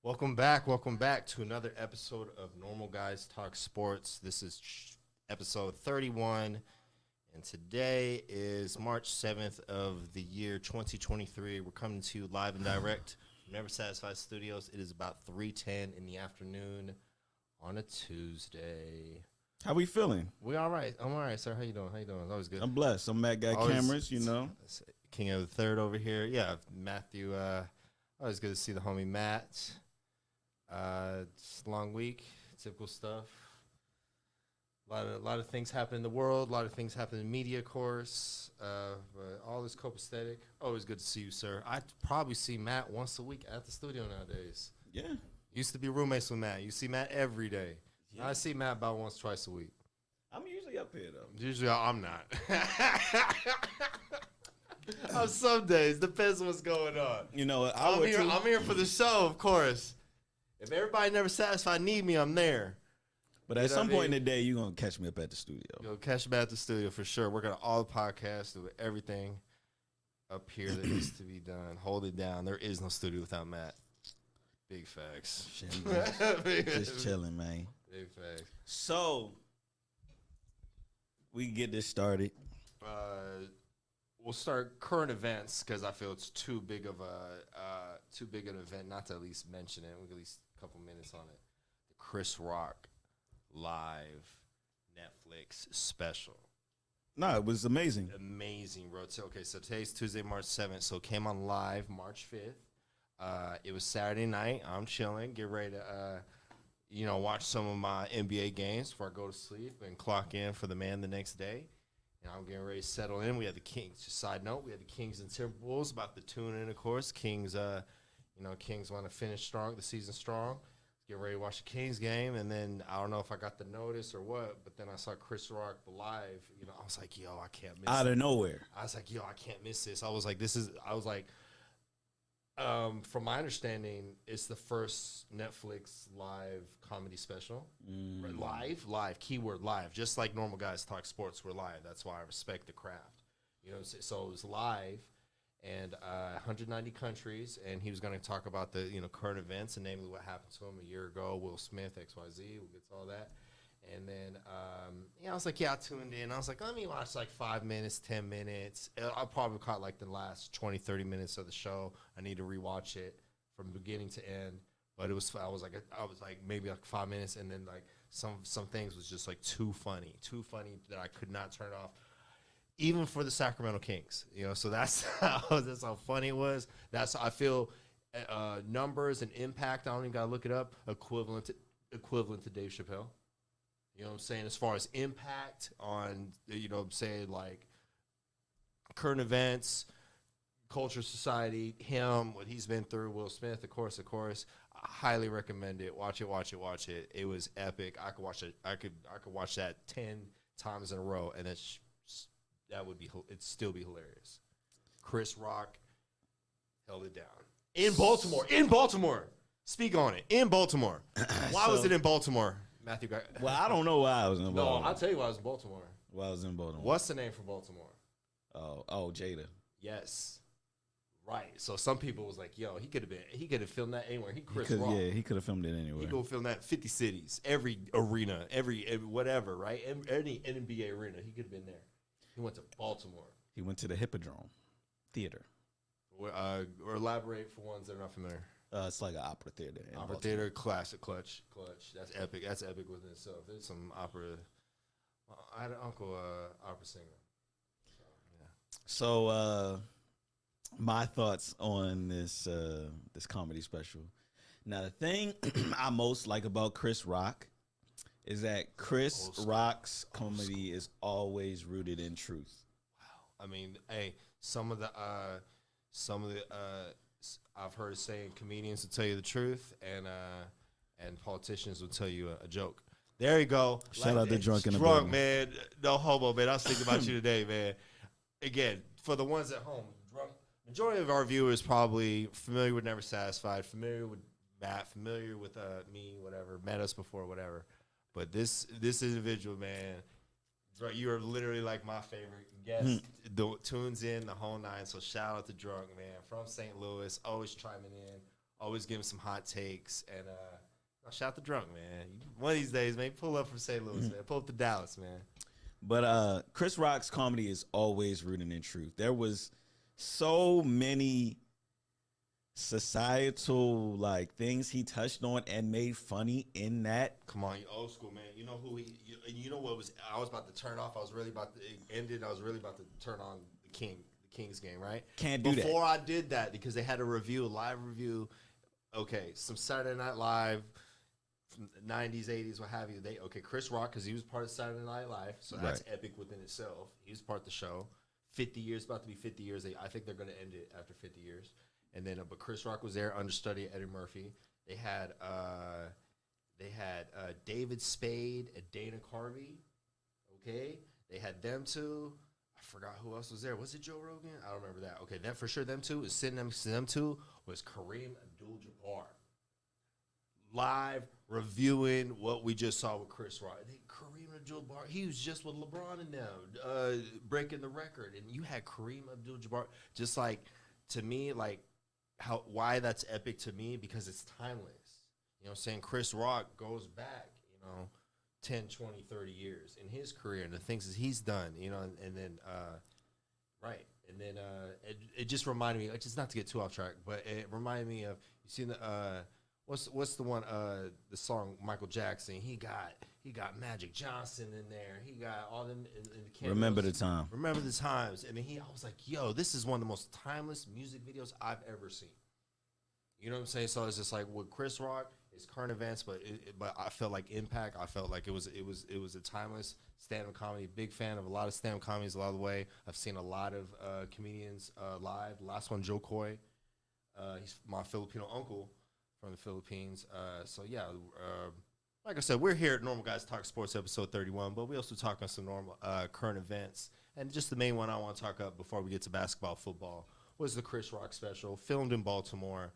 Welcome back to another episode of Normal Guys Talk Sports. This is episode 31, and today is March 7th of the year 2023. We're coming to you live and direct from Never Satisfied Studios. It is about 3:10 in the afternoon on a Tuesday. How we feeling? We all right. I'm all right, sir. How you doing? It's always good. I'm blessed. I'm Matt Guy Always- Cameras, you know. King of the Third over here. Yeah, Matthew. Always good to see the homie Matt. It's a long week, typical stuff. A lot of things happen in the world. A lot of things happen in media, of course. But all is copacetic. Always good to see you, sir. I probably see Matt once a week at the studio nowadays. Yeah. Used to be roommates with Matt. You see Matt every day. Yeah. I see Matt about once, twice a week. I'm usually up here, though. Usually I'm not. On some days, depends on what's going on. You know, I'm here for the show, of course. If everybody never satisfied need me, I'm there. But at some point in the day, you're going to catch me up at the studio. You'll catch me at the studio for sure. Working on all the podcasts, do everything up here that needs to be done. Hold it down. There is no studio without Matt. Big facts. Just chilling, man. Big facts. So, we can get this started. We'll start current events because I feel it's too big of an event not to at least mention it. We'll get at least a couple minutes on it. The Chris Rock live Netflix special. No, it was amazing. Amazing, bro. Okay, so today's Tuesday, March 7th. So it came on live March 5th. It was Saturday night. I'm chilling, get ready to watch some of my NBA games before I go to sleep and clock in for the man the next day. And I'm getting ready to settle in. We had the Kings. Just side note, we had the Kings and Timberwolves about to tune in, of course. Kings, Kings want to finish strong, the season strong. Get ready to watch the Kings game, and then I don't know if I got the notice or what, but then I saw Chris Rock live. I was like, yo, I can't miss Out of nowhere. I was like, yo, I can't miss this. I was like, from my understanding, it's the first Netflix live comedy special. Right? Live, keyword live. Just like Normal Guys Talk Sports, we're live. That's why I respect the craft. So it was live, and 190 countries, and he was going to talk about the current events, and namely what happened to him a year ago, Will Smith, XYZ, we'll get to all that. And then, I was like, I tuned in. I was like, let me watch like 5 minutes, 10 minutes. I probably caught like the last 20, 30 minutes of the show. I need to rewatch it from beginning to end. But I was like maybe like 5 minutes, and then like some things was just like too funny that I could not turn it off, even for the Sacramento Kings. So that's how funny it was. That's I feel numbers and impact. I don't even gotta look it up. Equivalent to Dave Chappelle. You know what I'm saying? As far as impact on, like current events, culture, society, him, what he's been through, Will Smith, of course. I highly recommend it. Watch it. It was epic. I could watch it. I could watch that 10 times in a row, and it'd still be hilarious. Chris Rock held it down. In Baltimore. Speak on it. In Baltimore. Why was it in Baltimore? Matthew. Well, I don't know why I was in Baltimore. No, I'll tell you why I was in Baltimore. Why I was in Baltimore. What's the name for Baltimore? Oh, Jada. Yes. Right. So some people was like, yo, he could have filmed that anywhere. Chris Rock. Yeah, he could have filmed it anywhere. He could have filmed that in 50 cities, every arena, every whatever, right? Any NBA arena, he could have been there. He went to Baltimore. He went to the Hippodrome Theater. Or elaborate for ones that are not familiar. It's like an opera theater. Opera theater, classic, clutch. That's epic. That's epic within itself. There's some opera. I had an uncle, opera singer. So, my thoughts on this comedy special. Now, the thing I most like about Chris Rock is that Chris Rock's comedy is always rooted in truth. Wow. I mean, hey, some of the I've heard saying comedians will tell you the truth, and politicians will tell you a joke. There you go. Shout out to Drunk in the Drunk, building. man. No homo, man. I was thinking about you today, man. Again, for the ones at home, drunk. Majority of our viewers probably familiar with Never Satisfied, familiar with Matt, familiar with me, whatever, met us before, whatever. But this individual, man, you are literally like my favorite guest. Tunes in the whole nine. So shout out to Drunk, man, from St. Louis, always chiming in, always giving some hot takes. And shout out the drunk, man. One of these days, man, pull up from St. Louis, man. Pull up to Dallas, man. But Chris Rock's comedy is always rooted in truth. There was so many societal like things he touched on and made funny in that. Come on, you old school, man. You know who you know what was I was about to turn off. I was really about to end it. I was really about to turn on the Kings game, right? Can't do that. Before I did that, because they had a live review. Okay, some Saturday Night Live from the 90s, 80s, what have you. Chris Rock, because he was part of Saturday Night Live, so that's epic within itself. He was part of the show. 50 years, about to be 50 years. I think they're going to end it after 50 years. And then, but Chris Rock was there, understudy Eddie Murphy. They had David Spade and Dana Carvey. Okay, they had them two. I forgot who else was there. Was it Joe Rogan? I don't remember that. Okay, that for sure. Them two. Sitting next to them two was Kareem Abdul-Jabbar, live reviewing what we just saw with Chris Rock. Kareem Abdul-Jabbar, he was just with LeBron and them, breaking the record, and you had Kareem Abdul-Jabbar. Just like, to me, like, why that's epic to me, because it's timeless. You know what I'm saying? Chris Rock goes back, 10, 20, 30 years in his career and the things that he's done, and then it just reminded me, just not to get too off track, but it reminded me of, you seen the what's the one, the song Michael Jackson, he got Magic Johnson in there, he got all them in the Remember the Time. Remember the Times. And then I was like, yo, this is one of the most timeless music videos I've ever seen. You know what I'm saying? So it's just like with Chris Rock, it's current events, but I felt like impact. I felt like it was a timeless stand-up comedy. Big fan of a lot of stand-up comedies along the way. I've seen a lot of comedians live. The last one, Joe Coy. He's my Filipino uncle from the Philippines. Like I said, we're here at Normal Guys Talk Sports episode 31, but we also talk on some normal current events. And just the main one I want to talk about before we get to basketball, football, was the Chris Rock special, filmed in Baltimore.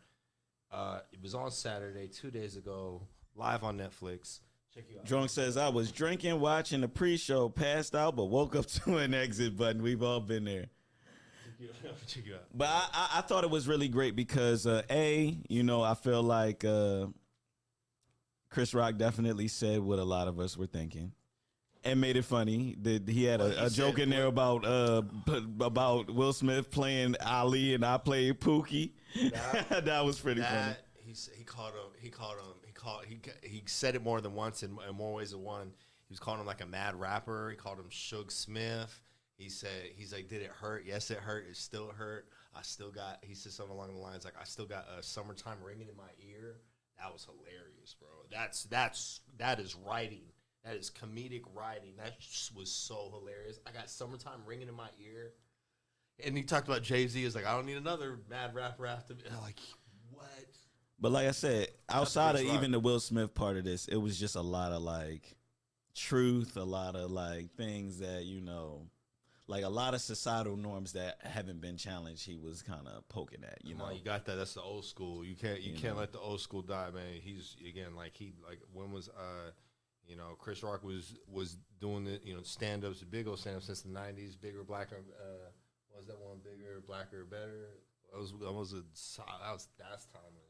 It was on Saturday, 2 days ago, live on Netflix. Check you out. Drunk says, I was drinking, watching the pre-show, passed out, but woke up to an exit button. We've all been there. Check you out. But I thought it was really great because, I feel like Chris Rock definitely said what a lot of us were thinking and made it funny. He had a joke in there about Will Smith playing Ali and I played Pookie. That was pretty funny. He said it more than once in more ways than one. He was calling him like a mad rapper. He called him Suge Smith. He's like, did it hurt? Yes, it hurt. It still hurt. He said something along the lines like, I still got a summertime ringing in my ear. That was hilarious, bro. That is writing. That is comedic writing. That was so hilarious. I got summertime ringing in my ear. And he talked about Jay-Z. Is like, I don't need another mad rapper after me. I'm like, what? But like I said, outside of even the Will Smith part of this, it was just a lot of like truth, a lot of like things that, like a lot of societal norms that haven't been challenged. He was kind of poking at, you got that. That's the old school. You can't let the old school die, man. He's again, when was Chris Rock was doing the stand-ups, big old stand-ups since the 90s, bigger, blacker, what was that one, bigger, blacker, better? That's timeless.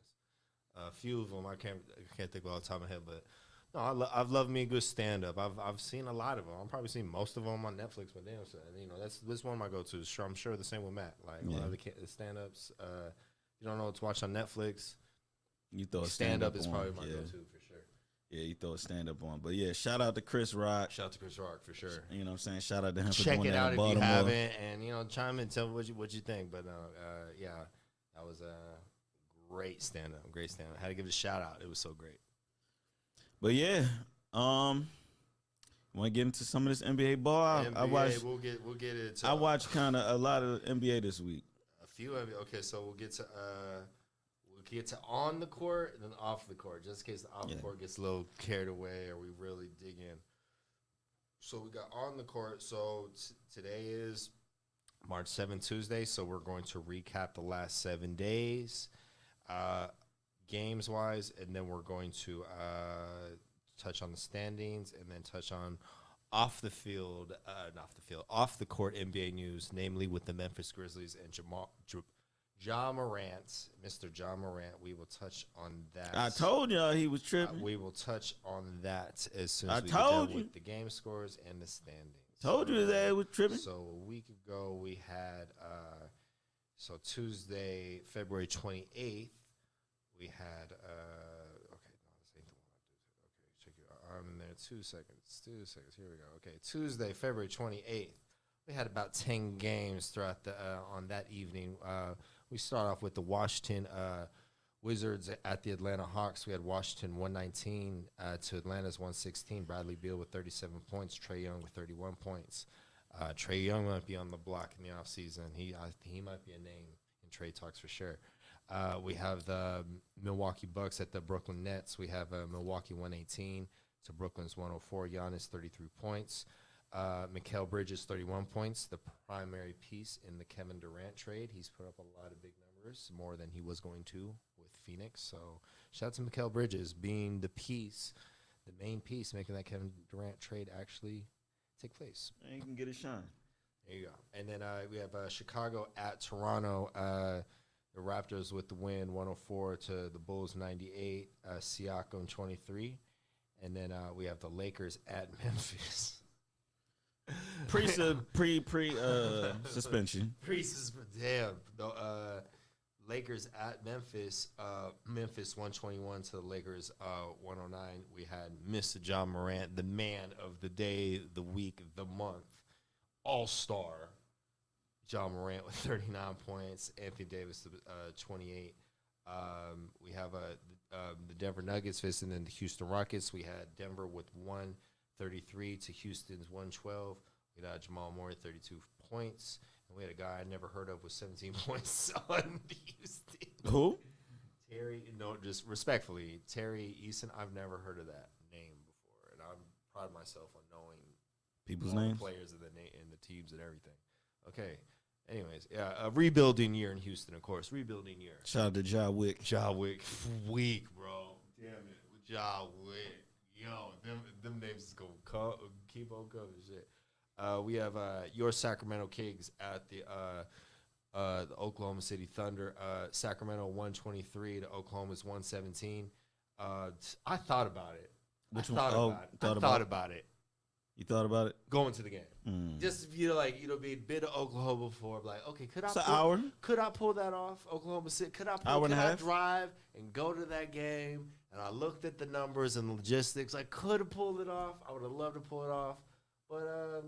A few of them I can't think of all the top of my head, but no, I've loved me a good stand-up. I've seen a lot of them. I've probably seen most of them on Netflix, but damn, so, that's one of my go-tos. Sure, I'm sure the same with Matt. Like a lot of the stand-ups, you don't know what to watch on Netflix. You throw a stand-up is probably my go-to for sure. Yeah, you throw a stand-up on. But yeah, shout out to Chris Rock. Shout out to Chris Rock for sure. You know what I'm saying? Shout out to him for Check doing it that out in if you Baltimore. haven't, and chime in, tell me what you think. But yeah, that was a great stand-up. Great stand-up. I had to give it a shout out. It was so great. But yeah, want to get into some of this NBA ball? NBA, I watched. We'll get it. I watched kind of a lot of NBA this week. A few of it. Okay, so we'll get to on the court and then off the court, just in case the off the court gets a little carried away or we really dig in. So we got on the court. So today is March 7th, Tuesday. So we're going to recap the last 7 days, games wise, and then we're going to touch on the standings and then touch on off the court NBA news, namely with the Memphis Grizzlies and Ja Morant, Mr. Ja Morant. We will touch on that. I told y'all he was tripping. We will touch on that as soon as I we get told done you. with the game scores and the standings. Told you that it was tripping. So a week ago we had so Tuesday, February 28th, we had okay, no, this ain't the one I did. Okay, check it out. I'm in there 2 seconds. 2 seconds. Here we go. Okay, Tuesday, February 28th. We had about 10 games throughout the on that evening. We start off with the Washington Wizards at the Atlanta Hawks. We had Washington 119 to Atlanta's 116. Bradley Beal with 37 points. Trae Young with 31 points. Trae Young might be on the block in the offseason. He might be a name in trade talks for sure. We have the Milwaukee Bucks at the Brooklyn Nets. We have Milwaukee 118 to Brooklyn's 104. Giannis 33 points. Mikal Bridges 31 points, the primary piece in the Kevin Durant trade. He's put up a lot of big numbers, more than he was going to with Phoenix. So shout out to Mikal Bridges being the piece, the main piece, making that Kevin Durant trade actually take place. And you can get a shine. There you go. And then we have Chicago at Toronto. The Raptors with the win, 104 to the Bulls 98. Siakam 23. And then we have the Lakers at Memphis. Suspension. Damn. The Lakers at Memphis. Memphis 121 to the Lakers 109. We had Mr. Ja Morant, the man of the day, the week, the month, all-star. Ja Morant with 39 points. Anthony Davis 28. We have the Denver Nuggets facing the Houston Rockets. We had Denver with 133 to Houston's 112. We had Jamal Murray 32 points. And we had a guy I never heard of with 17 points on Houston. Who? Terry, no, just respectfully, Terry Eason. I've never heard of that name before. And I'm proud of myself on knowing people's all names, the players and the teams and everything. Okay. Anyways, yeah, a rebuilding year in Houston, of course. Rebuilding year. Shout out to Ja Wick. Ja Wick. Weak, bro. Damn it. Ja Wick. Yo, them names is going to keep on coming. Shit. We have your Sacramento Kings at the Oklahoma City Thunder. Sacramento 123 to Oklahoma's 117. I thought about it. I thought about it. You thought about it? Going to the game. Just, being been to Oklahoma before. Like, okay, could I pull that off? Oklahoma City? Could I drive and go to that game? And I looked at the numbers and the logistics. I could have pulled it off. I would have loved to pull it off. But I'm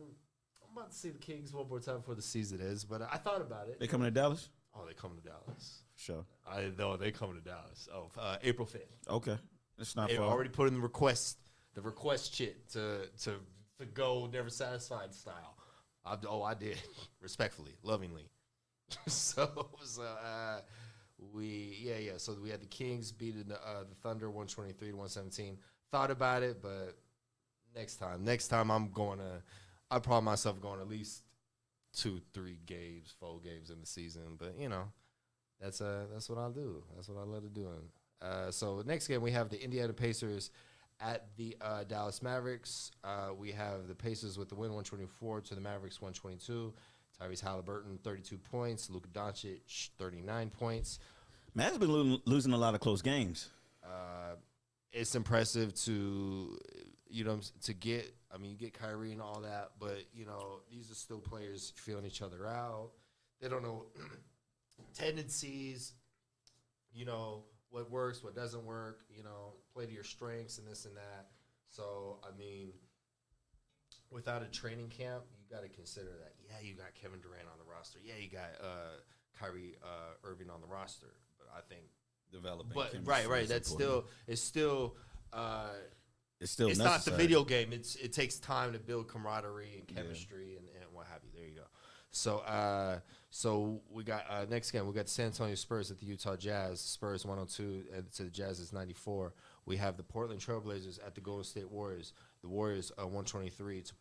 about to see the Kings one more time before the season is. But I thought about it. They coming to Dallas? Oh, they coming to Dallas. Sure. I know they coming to Dallas. Oh, April 5th. Okay. It's not They far. already put in the request shit to go never satisfied style. I did. Respectfully, lovingly. So we had the Kings beating the Thunder 123 to 117. Thought about it, but next time I promise myself going at least 2, 3 games, 4 games in the season. But that's what I'll do. That's what I love to do. So next game we have the Indiana Pacers at the Dallas Mavericks. We have the Pacers with the win 124 to the Mavericks 122. Tyrese Halliburton 32 points. Luka Doncic 39 points. Mavs been losing a lot of close games. It's impressive to get. I mean, you get Kyrie and all that, but these are still players feeling each other out. They don't know tendencies. What works, what doesn't work. Play to your strengths and this and that. So I mean, without a training camp, you got to consider that. Yeah, you got Kevin Durant on the roster. Yeah, you got Kyrie Irving on the roster. But I think developing. But right. That's important. It's still necessary. Not the video game. It takes time to build camaraderie and chemistry and what have you. There you go. So we got next game. We got the San Antonio Spurs at the Utah Jazz. Spurs 102 to the Jazz's 94. We have the Portland Trailblazers at the Golden State Warriors. The Warriors 123 to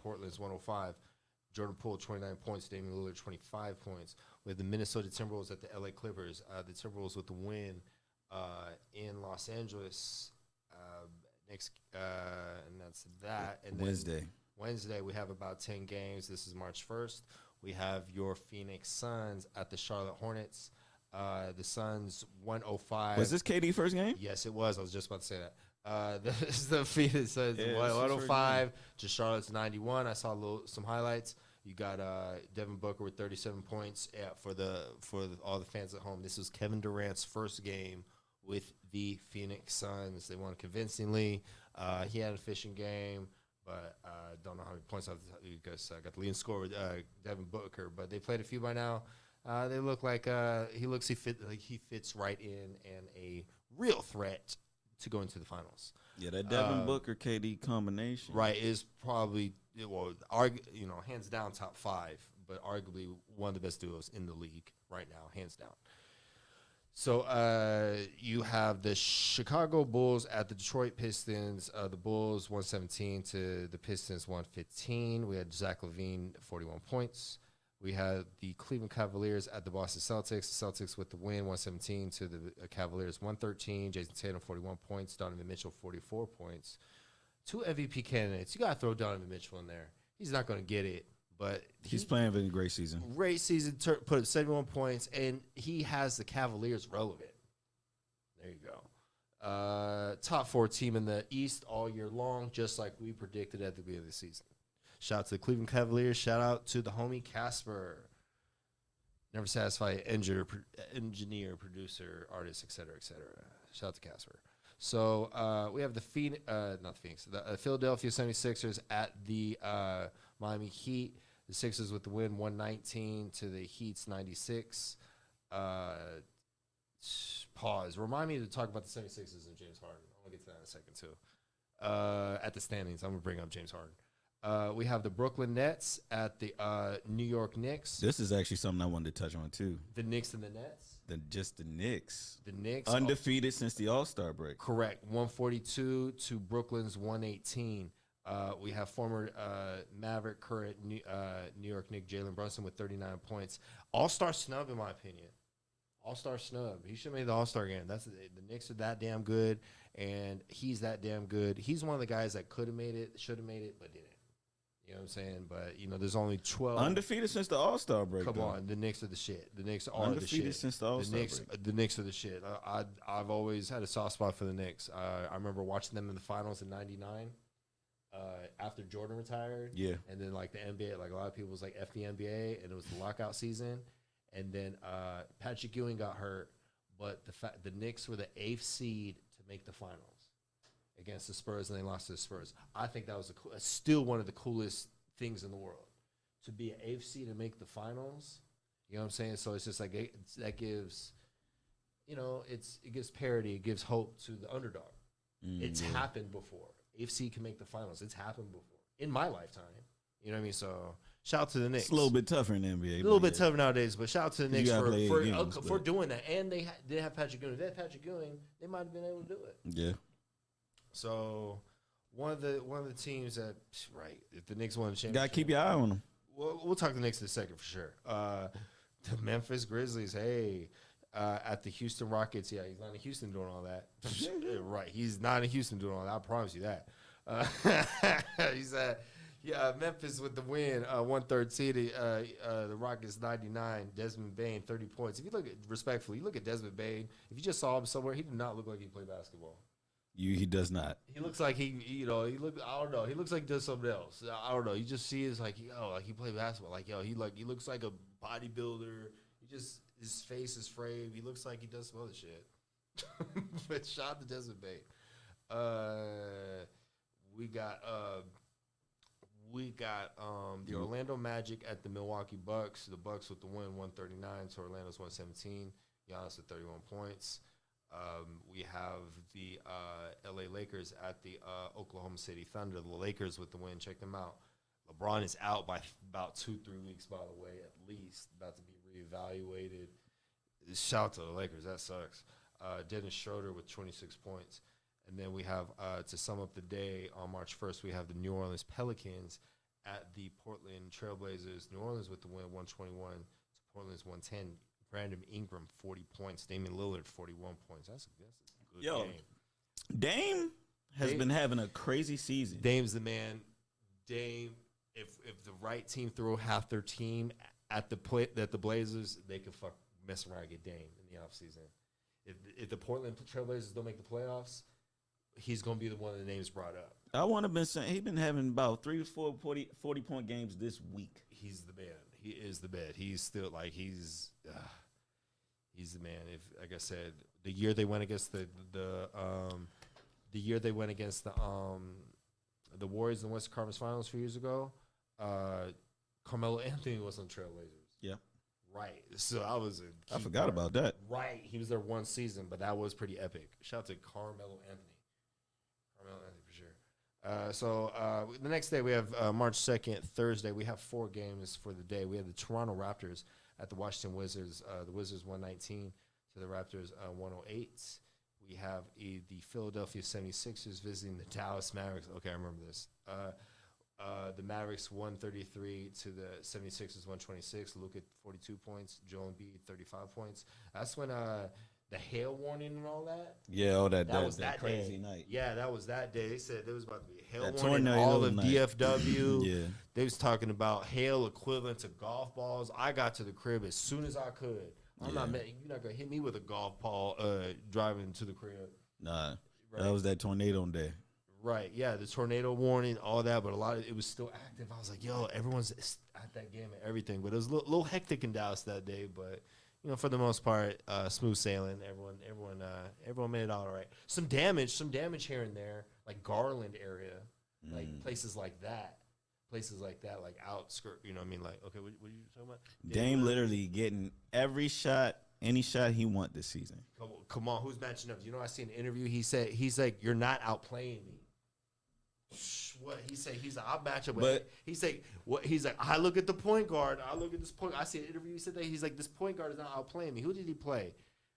Portland's 105. Jordan Poole 29 points. Damian Lillard 25 points. We have the Minnesota Timberwolves at the LA Clippers. The Timberwolves with the win in Los Angeles. And that's that. And Wednesday, we have about 10 games. This is March 1st. We have your Phoenix Suns at the Charlotte Hornets. The Suns 105. Was this KD first game? Yes, it was. I was just about to say that. The Phoenix Suns Yeah, 105 to Charlotte's 91. I saw some highlights. You got Devin Booker with 37 points for all the fans at home. This was Kevin Durant's first game with the Phoenix Suns. They won convincingly. He had an efficient game, but don't know how many points you guys got the leading score with Devin Booker. But they played a few by now. They look like he fits right in and a real threat to go into the finals. Yeah, that Devin Booker KD combination, right, is probably hands down top 5, but arguably one of the best duos in the league right now, hands down. So you have the Chicago Bulls at the Detroit Pistons. The Bulls 117 to the Pistons 115. We had Zach LaVine 41 points. We had the Cleveland Cavaliers at the Boston Celtics. The Celtics with the win, 117 to the Cavaliers, 113. Jason Tatum, 41 points. Donovan Mitchell, 44 points. 2 MVP candidates. You got to throw Donovan Mitchell in there. He's not going to get it, but he's playing a great season. Great season. Put up 71 points, and he has the Cavaliers relevant. There you go. Top 4 team in the East all year long, just like we predicted at the beginning of the season. Shout out to the Cleveland Cavaliers. Shout out to the homie Casper. Never satisfied engineer, producer, artist, etc., etc. Shout out to Casper. So we have the Philadelphia 76ers at the Miami Heat. The Sixers with the win, 119 to the Heat's 96. Pause. Remind me to talk about the 76ers and James Harden. I'm going to get to that in a second, too. At the standings, I'm going to bring up James Harden. We have the Brooklyn Nets at the New York Knicks. This is actually something I wanted to touch on, too. The Knicks and the Nets? Just the Knicks. The Knicks. Undefeated since the All-Star break. Correct. 142 to Brooklyn's 118. We have former Maverick, current New York Knicks, Jalen Brunson with 39 points. All-Star snub, in my opinion. All-Star snub. He should have made the All-Star game. The Knicks are that damn good, and he's that damn good. He's one of the guys that could have made it, should have made it, but didn't. You know what I'm saying? But, there's only 12. Undefeated since the All-Star break. Come on. The Knicks are the shit. The Knicks are undefeated the shit. Undefeated since the All-Star break. The Knicks are the shit. I've always had a soft spot for the Knicks. I remember watching them in the finals in 99 after Jordan retired. Yeah. And then, the NBA, a lot of people was like, F the NBA, and it was the lockout season. And then Patrick Ewing got hurt, but the Knicks were the 8th seed to make the finals against the Spurs, and they lost to the Spurs. I think that was still one of the coolest things in the world, to be an 8th seed and make the finals. You know what I'm saying? So it's just that gives, it gives parity, it gives hope to the underdog. It's happened before. 8th seed can make the finals. It's happened before in my lifetime. You know what I mean? So shout out to the Knicks. It's a little bit tougher in the NBA. A little bit tougher nowadays, but shout out to the Knicks for doing that. And they did have Patrick Ewing. If they had Patrick Ewing, they might have been able to do it. Yeah. So one of the teams that, right, if the Knicks won the championship. Got to keep your eye on them. We'll talk to the Knicks in a second for sure. The Memphis Grizzlies, at the Houston Rockets. Yeah, he's not in Houston doing all that. Right, he's not in Houston doing all that. I promise you that. He's at Memphis with the win, 113. The Rockets 99. Desmond Bane 30 points. If you look at Desmond Bane. If you just saw him somewhere, he did not look like he played basketball. He does not. He looks like he don't know. He looks like he does something else. I don't know. You just see it's like, he played basketball. He looks like a bodybuilder. His face is framed. He looks like he does some other shit. But shout out to Desmond Bane. We got the Orlando Magic at the Milwaukee Bucks. The Bucks with the win, 139 to Orlando's 117. Giannis with 31 points. We have the LA Lakers at the Oklahoma City Thunder. The Lakers with the win. Check them out. LeBron is out by about 2-3 weeks, by the way, at least. About to be reevaluated. Shout out to the Lakers. That sucks. Dennis Schroeder with 26 points. And then we have, to sum up the day, on March 1st, we have the New Orleans Pelicans at the Portland Trailblazers. New Orleans with the win, 121 to Portland's 110. Brandon Ingram, 40 points. Damian Lillard, 41 points. That's a good game. Dame has been having a crazy season. Dame's the man. Dame, if the right team throw half their team at the Blazers, they could fuck mess around and get Dame in the offseason. If the Portland Trailblazers don't make the playoffs, he's going to be the one of the names brought up. I want to been saying he's been having about 3 to 4 40-point games this week. He's the man. He is the man. He's still like he's the man. If like I said, the year they went against the Warriors in the Western Conference Finals 4 years ago, Carmelo Anthony was on Trailblazers. Yeah. Right. So I forgot about that. Right. He was there one season, but that was pretty epic. Shout out to Carmelo Anthony. Carmelo Anthony for sure. So the next day we have March 2nd, Thursday. We have 4 games for the day. We have the Toronto Raptors at the Washington Wizards. The Wizards 119 to the Raptors 108. We have the Philadelphia 76ers visiting the Dallas Mavericks. Okay, I remember this. The Mavericks 133 to the 76ers 126. Luka 42 points. Joel Embiid 35 points. That's when the hail warning and all that. Yeah, all that was that crazy day. night. Yeah, that was that day. They said there was about to be a hail That warning. tornado All of night. DFW. Yeah. They was talking about hail equivalent to golf balls. I got to the crib as soon as I could. You're not gonna hit me with a golf ball driving to the crib. Nah, Right. that was that tornado day. Right, yeah, the tornado warning, all that, but a lot of it was still active. I was like, yo, everyone's at that game and everything, but it was a little hectic in Dallas that day. But for the most part, smooth sailing. Everyone made it all right. Some damage here and there, like Garland area, like places like that, like outskirt. You know what I mean? Like, okay, what are you talking about? Dame literally getting every shot. Any shot he want this season. Come on, who's matching up? I see an interview. He's like, you're not outplaying me. What he said? He's like, I'll match up. But he's like, what? He's like, I look at the point guard. I look at this point. I see an interview. He said that he's like, this point guard is not outplaying me. Who did he play?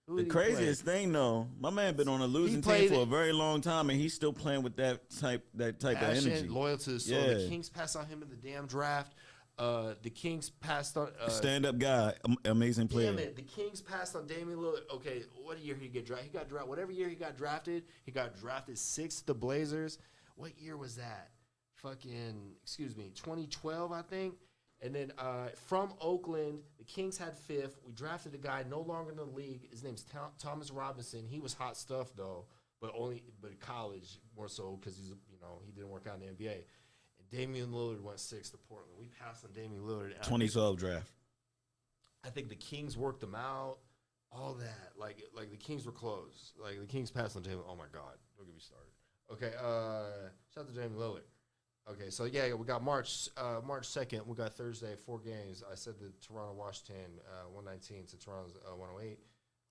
The craziest thing though, my man been on a losing team for a very long time, and he's still playing with that type passion, of energy, loyal to the soul. Yeah. The Kings passed on him in the damn draft. The Kings passed on stand-up guy, amazing player. Damn it, the Kings passed on Damian Lillard. Okay, what year he get drafted? He got drafted. Whatever year he got drafted 6th to the Blazers. What year was that? 2012, I think. And then from Oakland, the Kings had 5th. We drafted a guy no longer in the league. His name's Thomas Robinson. He was hot stuff though, but college more so because he didn't work out in the NBA. Damian Lillard went 6th to Portland. We passed on Damian Lillard. 2012 draft. I think the Kings worked them out. All that. Like the Kings were close. Like the Kings passed on Damian. Oh my God. Don't get me started. Okay. Shout out to Damian Lillard. Okay. So yeah, we got March 2nd. We got Thursday, 4 games. I said the Toronto Washington 119 to Toronto's 108.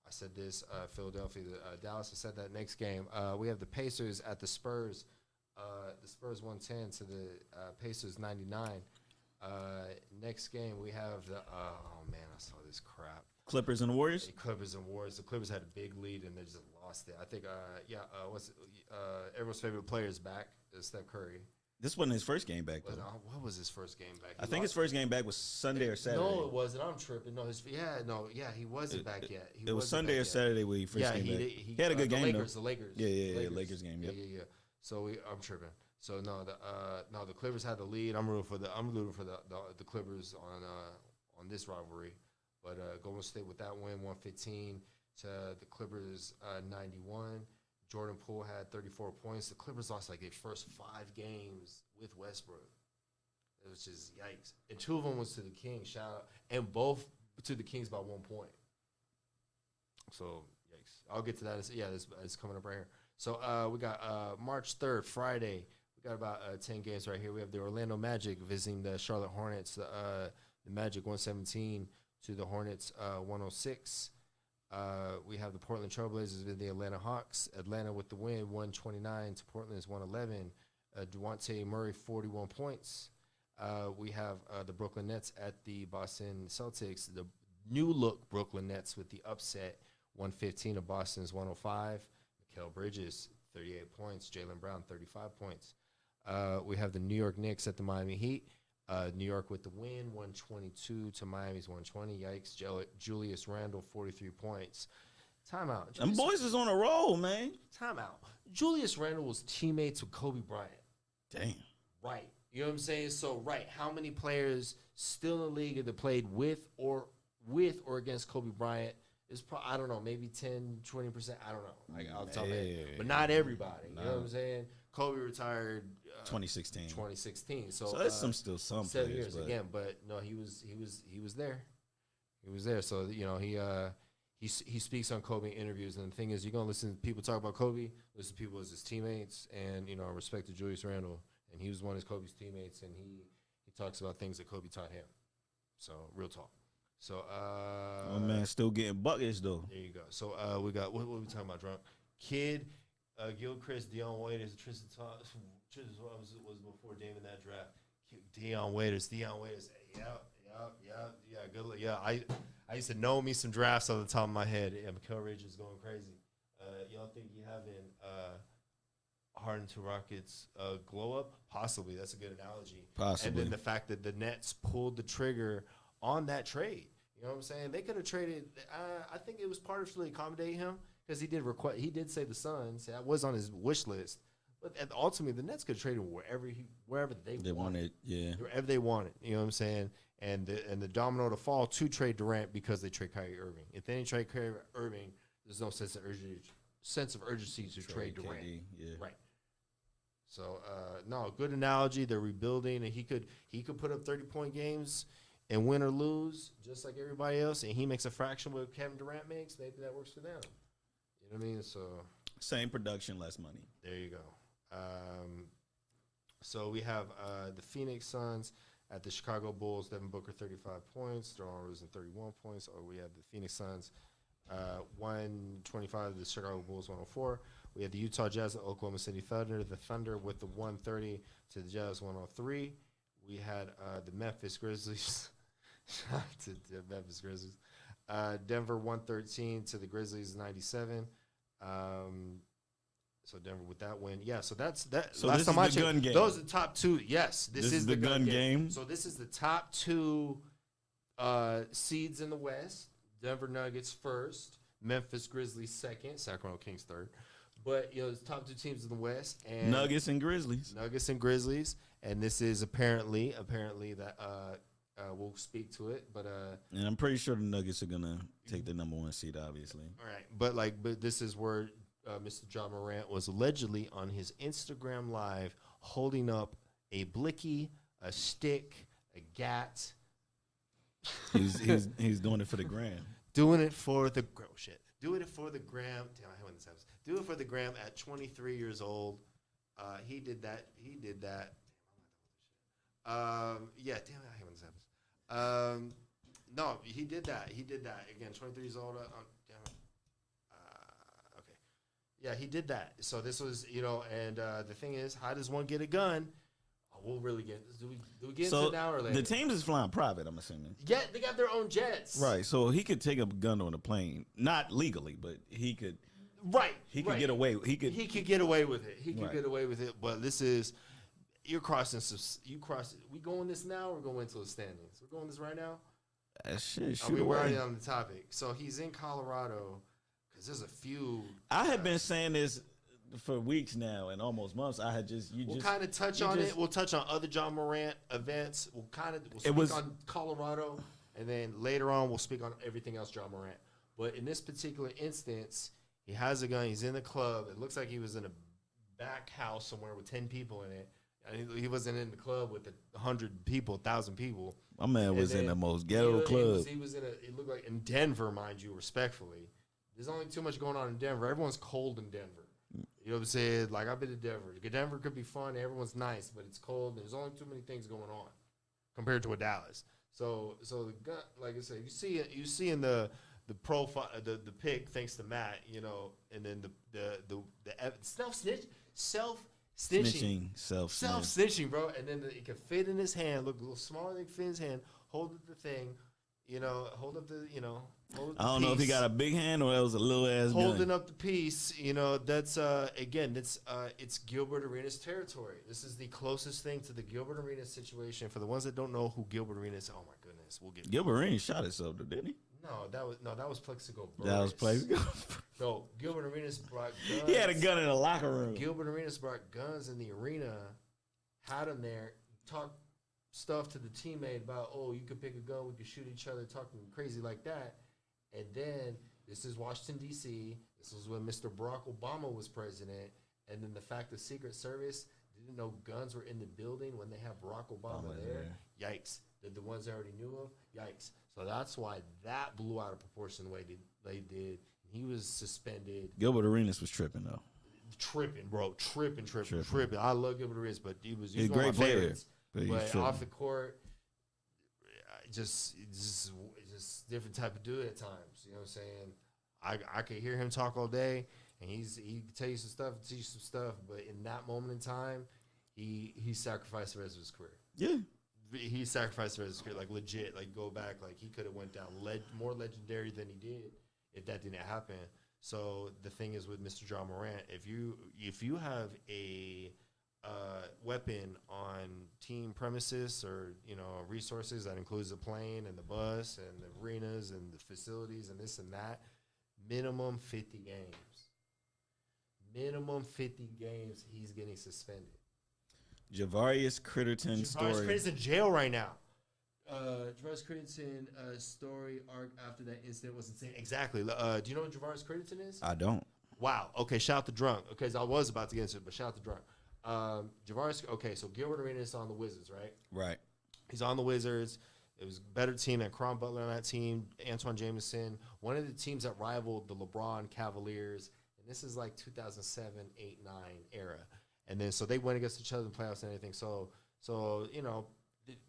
I said this Philadelphia Dallas. I said that next game. We have the Pacers at the Spurs. The Spurs 110 to the Pacers 99. Next game we have the oh man, I saw this crap. Clippers and Warriors. The Clippers and Warriors. The Clippers had a big lead and they just lost it. I think everyone's favorite player is back. Steph Curry. This wasn't his first game back though. What was his first game back? I think his first game back was Sunday or Saturday. No, it wasn't. I'm tripping. No, he wasn't back yet. It was Sunday or Saturday when he first came back. He had a good game though. The Lakers. Yeah, Lakers game. Yep. Yeah. So I'm tripping. So the Clippers had the lead. I'm rooting for the Clippers on this rivalry, but Golden State with that win 115 to the Clippers 91. Jordan Poole had 34 points. The Clippers lost like their first 5 games with Westbrook. It was just yikes. And 2 of them was to the Kings. Shout out, and both to the Kings by 1 point. So yikes. I'll get to that. It's coming up right here. So we got March 3rd, Friday. We got about 10 games right here. We have the Orlando Magic visiting the Charlotte Hornets. The Magic 117 to the Hornets 106. We have the Portland Trailblazers visiting the Atlanta Hawks. Atlanta with the win 129 to Portland's 111. Dejounte Murray 41 points. We have the Brooklyn Nets at the Boston Celtics. The new look Brooklyn Nets with the upset 115 to Boston's 105. Mikal Bridges, 38 points. Jaylen Brown, 35 points. We have the New York Knicks at the Miami Heat. New York with the win, 122 to Miami's 120. Yikes. Julius Randle, 43 points. Timeout. Them boys is on a roll, man. Timeout. Julius Randle was teammates with Kobe Bryant. Damn. Right. You know what I'm saying? So, right. How many players still in the league that played with or with or against Kobe Bryant is probably, I don't know, maybe 10, 20%. I don't know. Like, I'll tell you. But not everybody. You know what I'm saying? Kobe retired 2016. 2016. So that's still some 7 players, years again. But no, he was there. He was there. So he speaks on Kobe in interviews, and the thing is, you're gonna listen to people talk about Kobe, listen to people as his teammates, and I respect to Julius Randle, and he was one of Kobe's teammates, and he talks about things that Kobe taught him. So real talk. So oh man, still getting buckets though. There you go. So we got what we talking about? Drunk Kid, Gilchrist, Dion Waiters, Tristan Thomas was before Dame in that draft. Dion Waiters. Yeah. Good luck. Yeah, I used to know me some drafts off the top of my head. Yeah, Mikal Ridge is going crazy. Y'all think you having Harden to Rockets glow up? Possibly. That's a good analogy. Possibly. And then the fact that the Nets pulled the trigger on that trade. You know what I'm saying? They could have traded. I think it was partially accommodate him because he did say the Suns. That was on his wish list. But ultimately, the Nets could trade him wherever they wanted. Yeah. Wherever they wanted. You know what I'm saying? And the domino to fall to trade Durant because they trade Kyrie Irving. If they didn't trade Kyrie Irving, there's no sense of urgency to trade Durant. KD, yeah. Right. So no, good analogy. They're rebuilding, and he could put up 30-point games and win or lose just like everybody else, and he makes a fraction what Kevin Durant makes. Maybe that works for them. You know what I mean? So same production, less money. There you go. So we have the Phoenix Suns at the Chicago Bulls. Devin Booker 35 points, DeMar DeRozan 31 points. Or we have the Phoenix Suns 125, the Chicago Bulls 104. We have the Utah Jazz and Oklahoma City Thunder. The Thunder with the 130 to the Jazz 103. We had the Memphis Grizzlies. Shout out to the Memphis Grizzlies. Denver 113 to the Grizzlies 97. So Denver with that win. Yeah, so that's that. So last this time is the gun game. Those are the top two. Yes, this is the gun game. So this is the top two seeds in the West. Denver Nuggets first. Memphis Grizzlies second. Sacramento Kings third. But, the top two teams in the West. And Nuggets and Grizzlies. And this is apparently that we'll speak to it. But and I'm pretty sure the Nuggets are going to take the number one seed, obviously. All right. But this is where Mr. Ja Morant was allegedly on his Instagram Live holding up a blicky, a stick, a gat. He's doing it for the gram. Doing it for the shit. Doing it for the gram. Damn, I hate when this happens. Do it for the gram at 23 years old. He did that. Yeah, damn it, I hate when this happens. No, he did that. Again, 23 years old. Damn it. Okay. Yeah, he did that. So this was, and the thing is, how does one get a gun? We'll really get. Do we get into it now or later? The teams is flying private, I'm assuming. Yeah, they got their own jets. Right, so he could take a gun on a plane, not legally, but he could. Right, he could get away. He could get away with it. Get away with it. But this is, you're crossing. We going this now or going into the standings? We're going this right now. Shit, we're already on the topic. So he's in Colorado because there's a few. I have been saying this for weeks now and almost months. We'll kind of touch on it. We'll touch on other Ja Morant events. We'll speak on Colorado, and then later on we'll speak on everything else Ja Morant. But in this particular instance, he has a gun. He's in the club. It looks like he was in a back house somewhere with 10 people in it. He wasn't in the club with 100 people, 1,000 people. My man was in the most ghetto club. He was in it looked like in Denver, mind you, respectfully. There's only too much going on in Denver. Everyone's cold in Denver. You know what I'm saying? Like, I've been to Denver. Denver could be fun. Everyone's nice, but it's cold. There's only too many things going on compared to a Dallas. So the gun, like I said, you see in the profile, the pic, thanks to Matt, and then the self-snitching, bro. And then it can fit in his hand, look a little smaller than it fit in his hand, hold up the thing, hold up the, hold I don't know if he got a big hand or that was a little ass holding gun. up the piece, that's, again, it's Gilbert Arenas territory. This is the closest thing to the Gilbert Arenas situation. For the ones that don't know who Gilbert Arenas, oh my goodness, we'll get Gilbert Arenas shot himself, didn't he? That was Plexico Burris. That was Plexico. No, Gilbert Arenas brought guns. He had a gun in the locker room. Gilbert Arenas brought guns in the arena, had them there, talked stuff to the teammate about, oh, you could pick a gun, we could shoot each other, talking crazy like that. And then this is Washington, D.C. This was when Mr. Barack Obama was president. And then the fact the Secret Service didn't know guns were in the building when they have Barack Obama there. Yikes. The ones they already knew of, yikes. So that's why that blew out of proportion the way they did. He was suspended. Gilbert Arenas was tripping, though. Tripping, bro. Tripping. I love Gilbert Arenas, but he was a great player. But off the court, just different type of dude at times. You know what I'm saying? I could hear him talk all day, and he can tell you some stuff, teach you some stuff, but in that moment in time, he sacrificed the rest of his career. Yeah. He sacrificed the rest of his career, like legit, like go back, like he could have went down more legendary than he did if that didn't happen. So the thing is with Mr. John Morant, if you have a weapon on team premises or resources that includes the plane and the bus and the arenas and the facilities and this and that, minimum 50 games. Minimum 50 games, he's getting suspended. Javarius Critterton story. Javarius Critterton's in jail right now. Javarius Critterton story arc after that incident was insane. Exactly. Do you know what Javarius Critterton is? I don't. Wow. Okay, shout out to Drunk. Okay, so I was about to get into it, but shout out to Drunk. Javarius, okay, so Gilbert Arenas on the Wizards, right? Right. He's on the Wizards. It was a better team than Cron Butler on that team, Antoine Jameson, one of the teams that rivaled the LeBron Cavaliers, and this is like 2007, 8, 9 era. And then so they went against each other in playoffs and everything. So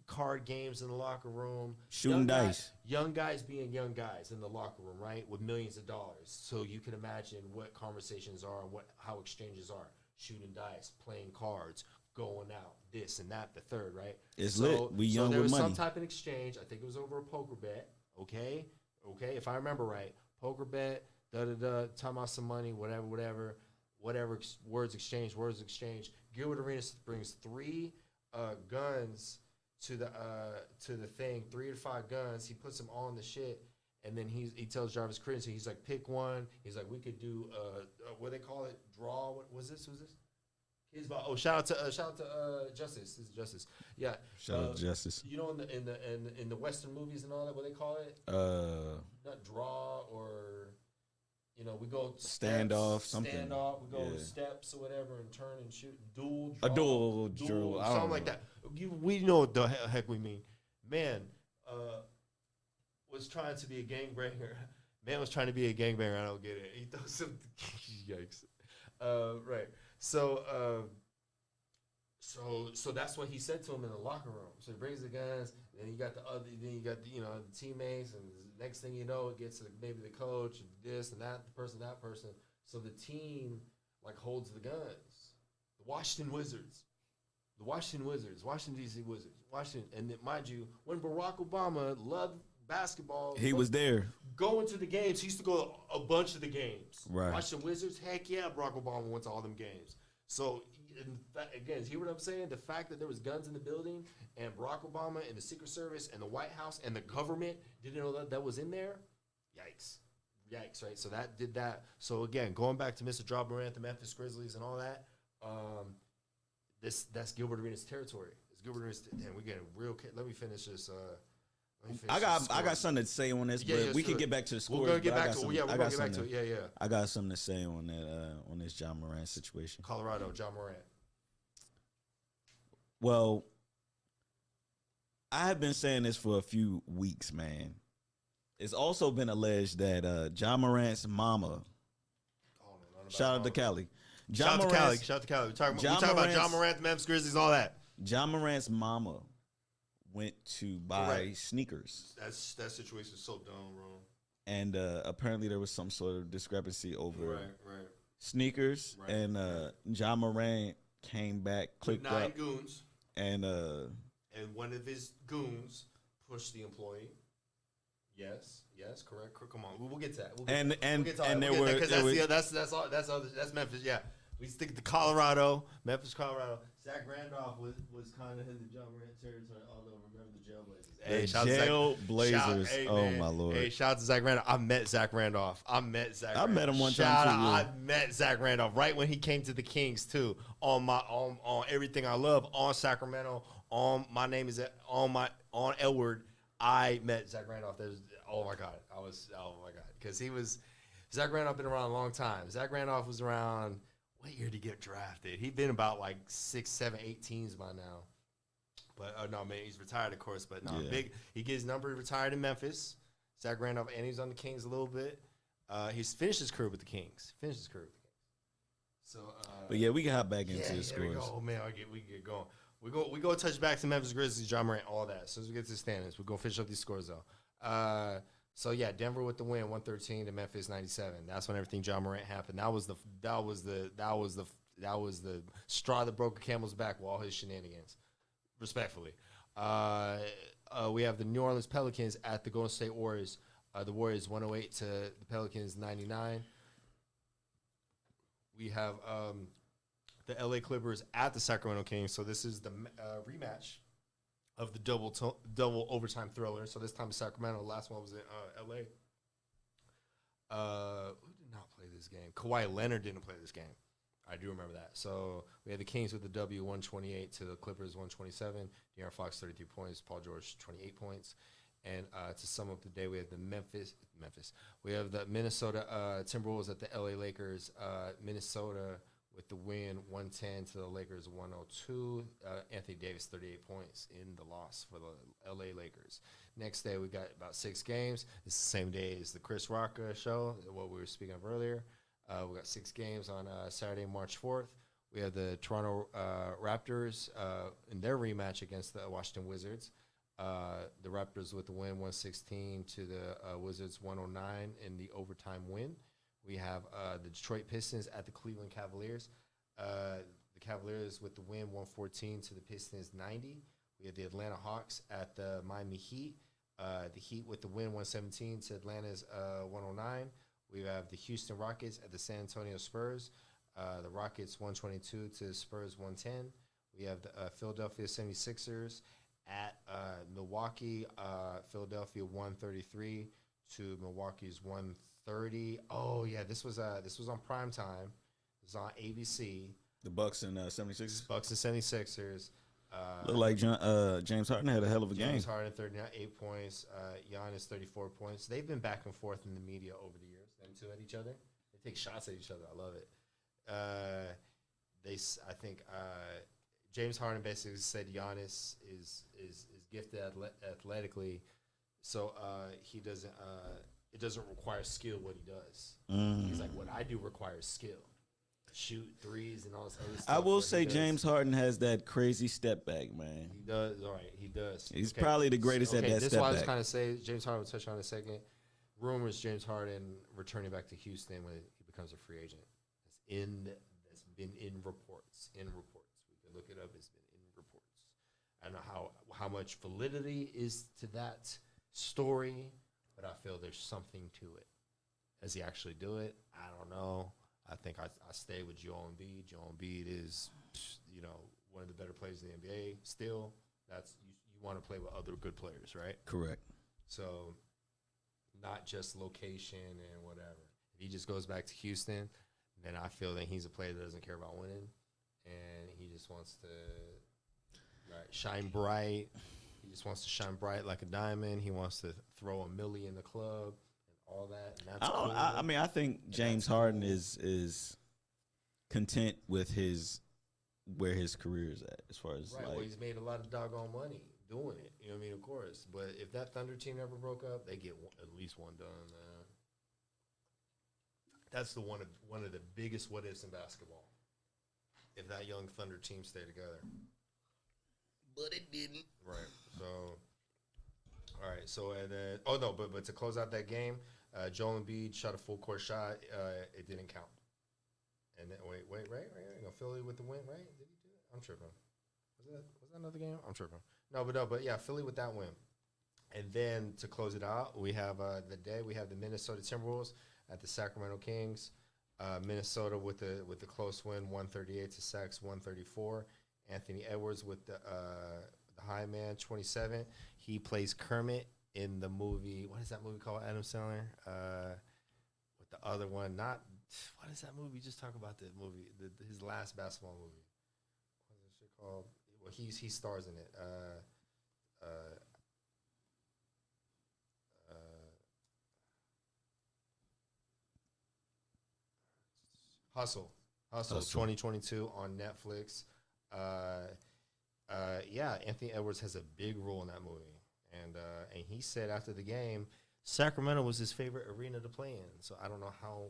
card games in the locker room, shooting dice, young guys being young guys in the locker room, right, with millions of dollars. So you can imagine what conversations are and how exchanges are: shooting dice, playing cards, going out, this and that, the third, right? It's lit. We young there with was money. some type of exchange. I think it was over a poker bet. Okay, if I remember right, poker bet, time out some money, whatever. Words exchange. Gilbert Arenas brings 3 guns to the thing, 3 to 5 guns. He puts them all in the shit, and then he tells Jarvis Crittenton, he's like, pick one. He's like, we could do what they call it, draw. What was this? Who's this? He's about shout out to Justice. This is Justice. Yeah. Shout out to Justice. You know, in the Western movies and all that, what they call it? Not draw or. We go standoff, something. Standoff, we go steps or whatever and turn and shoot. Duel, something like that. We know what the heck we mean. Man was trying to be a gangbanger. Man was trying to be a gangbanger. I don't get it. He throws some yikes. Right. So that's what he said to him in the locker room. So he brings the guns, then you got the teammates, and the next thing you know, it gets to maybe the coach, this and that, that person. So the team holds the guns. The Washington D.C. Washington, and then, mind you, when Barack Obama loved basketball, he was there. Going to the games, he used to go a bunch of the games. Right. Washington Wizards, heck yeah, Barack Obama went to all them games. So, again, hear what I'm saying? The fact that there was guns in the building and Barack Obama and the Secret Service and the White House and the government didn't know that was in there, yikes, right? So that did that. So, again, going back to Mr. John Morant, the Memphis Grizzlies and all that, that's Gilbert Arenas territory. It's Gilbert Arenas. Damn, we're getting real. Let me finish this. I got something to say on this, but we can get back to the score. We're gonna get back to it. Yeah, we're gonna get back to it. Yeah. I got something to say on that on this John Morant situation. Colorado, John Morant. Well, I have been saying this for a few weeks, man. It's also been alleged that John Morant's mama. Shout out to Cali. Shout out to Cali. We talking about John Morant, the Memphis Grizzlies, all that. John Morant's mama went to buy sneakers. That situation is so dumb, bro. And apparently there was some sort of discrepancy over sneakers. Right. And John Morant came back, clicked with 9 up, goons, and one of his goons pushed the employee. Yes, correct. Come on, we'll get to that. That's Memphis. Yeah, we stick to Colorado, Memphis, Colorado. Zach Randolph was kind of in the John Morant territory. Although remember the Jailblazers. Jailblazers. Oh my Lord. Hey, shout out to Zach Randolph. I met Zach Randolph. I met him one time too. I met Zach Randolph right when he came to the Kings too. On everything I love, on Sacramento, my name is on Edward. I met Zach Randolph. Oh my god, because Zach Randolph been around a long time. Zach Randolph was around. What year did he get drafted? He'd been about like 6, 7, 8 teams by now. But no, man, he's retired, of course. But no, big. He gets number retired in Memphis. Zach Randolph, and he's on the Kings a little bit. He's finished his career with the Kings. So, but yeah, we can hop back into the scores. We go. Oh man, we get going. We go touch back to Memphis Grizzlies, John Morant, all that. As soon as we get to the standings, we're gonna finish up these scores though. So yeah, Denver with the win, 113 to Memphis 97. That's when everything John Morant happened. That was the straw that broke a camel's back with all his shenanigans. Respectfully, we have the New Orleans Pelicans at the Golden State Warriors. The Warriors 108 to the Pelicans 99. We have the LA Clippers at the Sacramento Kings. So this is the rematch of the double overtime thriller. So this time in Sacramento. The last one was in LA. Who did not play this game? Kawhi Leonard didn't play this game. I do remember that. So we had the Kings with the W, 128 to the Clippers, 127. De'Aaron Fox, 33 points. Paul George, 28 points. And to sum up the day, we have the Memphis. We have the Minnesota Timberwolves at the LA Lakers. Minnesota with the win, 110 to the Lakers, 102. Anthony Davis, 38 points in the loss for the LA Lakers. Next day, we got about 6 games. It's the same day as the Chris Rock show, what we were speaking of earlier. We got 6 games on Saturday, March 4th. We have the Toronto Raptors in their rematch against the Washington Wizards. The Raptors with the win, 116 to the Wizards, 109 in the overtime win. We have the Detroit Pistons at the Cleveland Cavaliers. The Cavaliers with the win, 114 to the Pistons, 90. We have the Atlanta Hawks at the Miami Heat. The Heat with the win, 117 to Atlanta's 109. We have the Houston Rockets at the San Antonio Spurs. The Rockets 122 to the Spurs 110. We have the Philadelphia 76ers at Milwaukee. Philadelphia 133 to Milwaukee's 130. Oh yeah, this was on prime time. It was on ABC. The Bucks and 76ers. Bucks and 76ers. Looked like James Harden had a hell of a game. James Harden 38 points. Giannis 34 points. They've been back and forth in the media over the years. Them two at each other. They take shots at each other. I love it. I think James Harden basically said Giannis is gifted athletically, so he doesn't. It doesn't require skill what he does. He's like, what I do requires skill. Shoot threes and all this other stuff. I will say James Harden has that crazy step back, man. He does. All right, he does. He's probably the greatest at that step back. This is why I was kind of saying James Harden. We'll touch on in a second. Rumors James Harden returning back to Houston when he becomes a free agent. That's been in reports. We can look it up. It's been in reports. I don't know how much validity is to that story, but I feel there's something to it. Does he actually do it? I don't know. I think I stay with Joel Embiid. Joel Embiid is, one of the better players in the NBA. Still, that's you want to play with other good players, right? Correct. So, not just location and whatever. If he just goes back to Houston, then I feel that he's a player that doesn't care about winning, and he just wants to shine bright. He just wants to shine bright like a diamond. He wants to throw $1 million in the club. All that, and that's cool. I think James Harden is content with where his career is at, as far as well, he's made a lot of doggone money doing it. You know what I mean? Of course, but if that Thunder team ever broke up, they get at least one done. That's the one of the biggest what ifs in basketball. If that young Thunder team stayed together, but it didn't. Right. So, all right. So and then but to close out that game. Joel Embiid shot a full court shot. It didn't count. And then wait, right? Philly with the win, right? Did he do it? I'm tripping. Was that another game? I'm tripping. But yeah, Philly with that win. And then to close it out, we have the Minnesota Timberwolves at the Sacramento Kings. Minnesota with the close win, 138 to Sacs 134. Anthony Edwards with the high man, 27. He plays Kermit in the movie, what is that movie called, Adam Sandler? With the other one, what is that movie? Just talk about the movie, his last basketball movie. What is that shit called? Well, he stars in it. Uh, Hustle, Hustle, 2022 on Netflix. Yeah, Anthony Edwards has a big role in that movie, and he said after the game, Sacramento was his favorite arena to play in. So I don't know how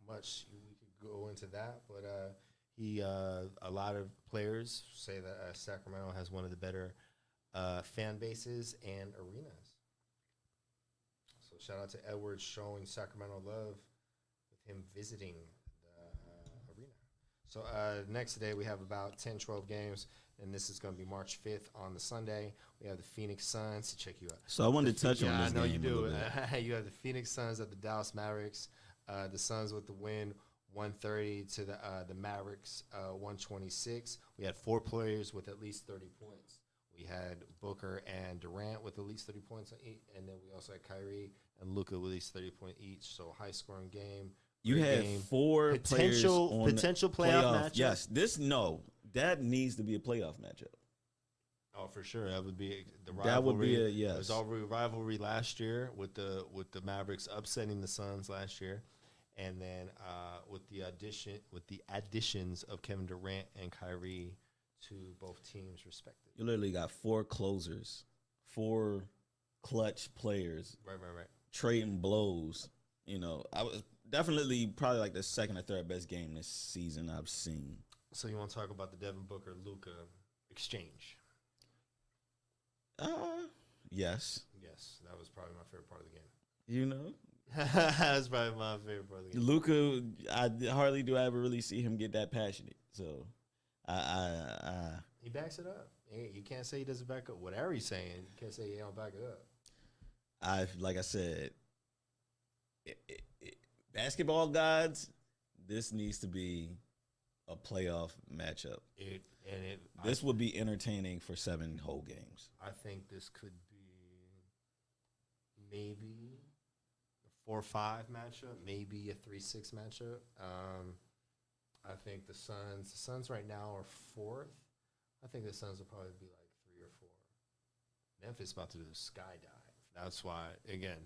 much we could go into that, but a lot of players say that Sacramento has one of the better fan bases and arenas. So shout out to Edwards showing Sacramento love with him visiting the arena. So next day we have about 10, 12 games, and this is going to be March 5th on the Sunday. We have the Phoenix Suns to check you out. So I wanted to touch on this game. I know you do. You have the Phoenix Suns at the Dallas Mavericks. The Suns with the win, 130 to the Mavericks, 126. We had 4 players with at least 30 points. We had Booker and Durant with at least 30 points each, and then we also had Kyrie and Luka with at least 30 points each. So high-scoring game. You had 4 potential playoff matchup. Yes, that needs to be a playoff matchup. Oh, for sure, that would be the rivalry. That would be a yes. It was already rivalry last year with the Mavericks upsetting the Suns last year, and then with the additions of Kevin Durant and Kyrie to both teams respectively. You literally got 4 closers, 4 clutch players, right, trading blows. You know, I was definitely probably like the second or third best game this season I've seen. So you want to talk about the Devin Booker Luka exchange? Yes. Yes, that was probably my favorite part of the game. You know, that's probably my favorite part of the game. Luka, I hardly do I ever really see him get that passionate. So, he backs it up. You can't say he doesn't back up whatever he's saying. You can't say he don't back it up. Like I said, basketball gods, this needs to be a playoff matchup. This would be entertaining for 7 whole games. I think this could be maybe a 4-5 matchup, maybe a 3-6 matchup. I think the Suns right now are 4th. I think the Suns will probably be like 3 or 4. Memphis is about to do the skydive. That's why, again,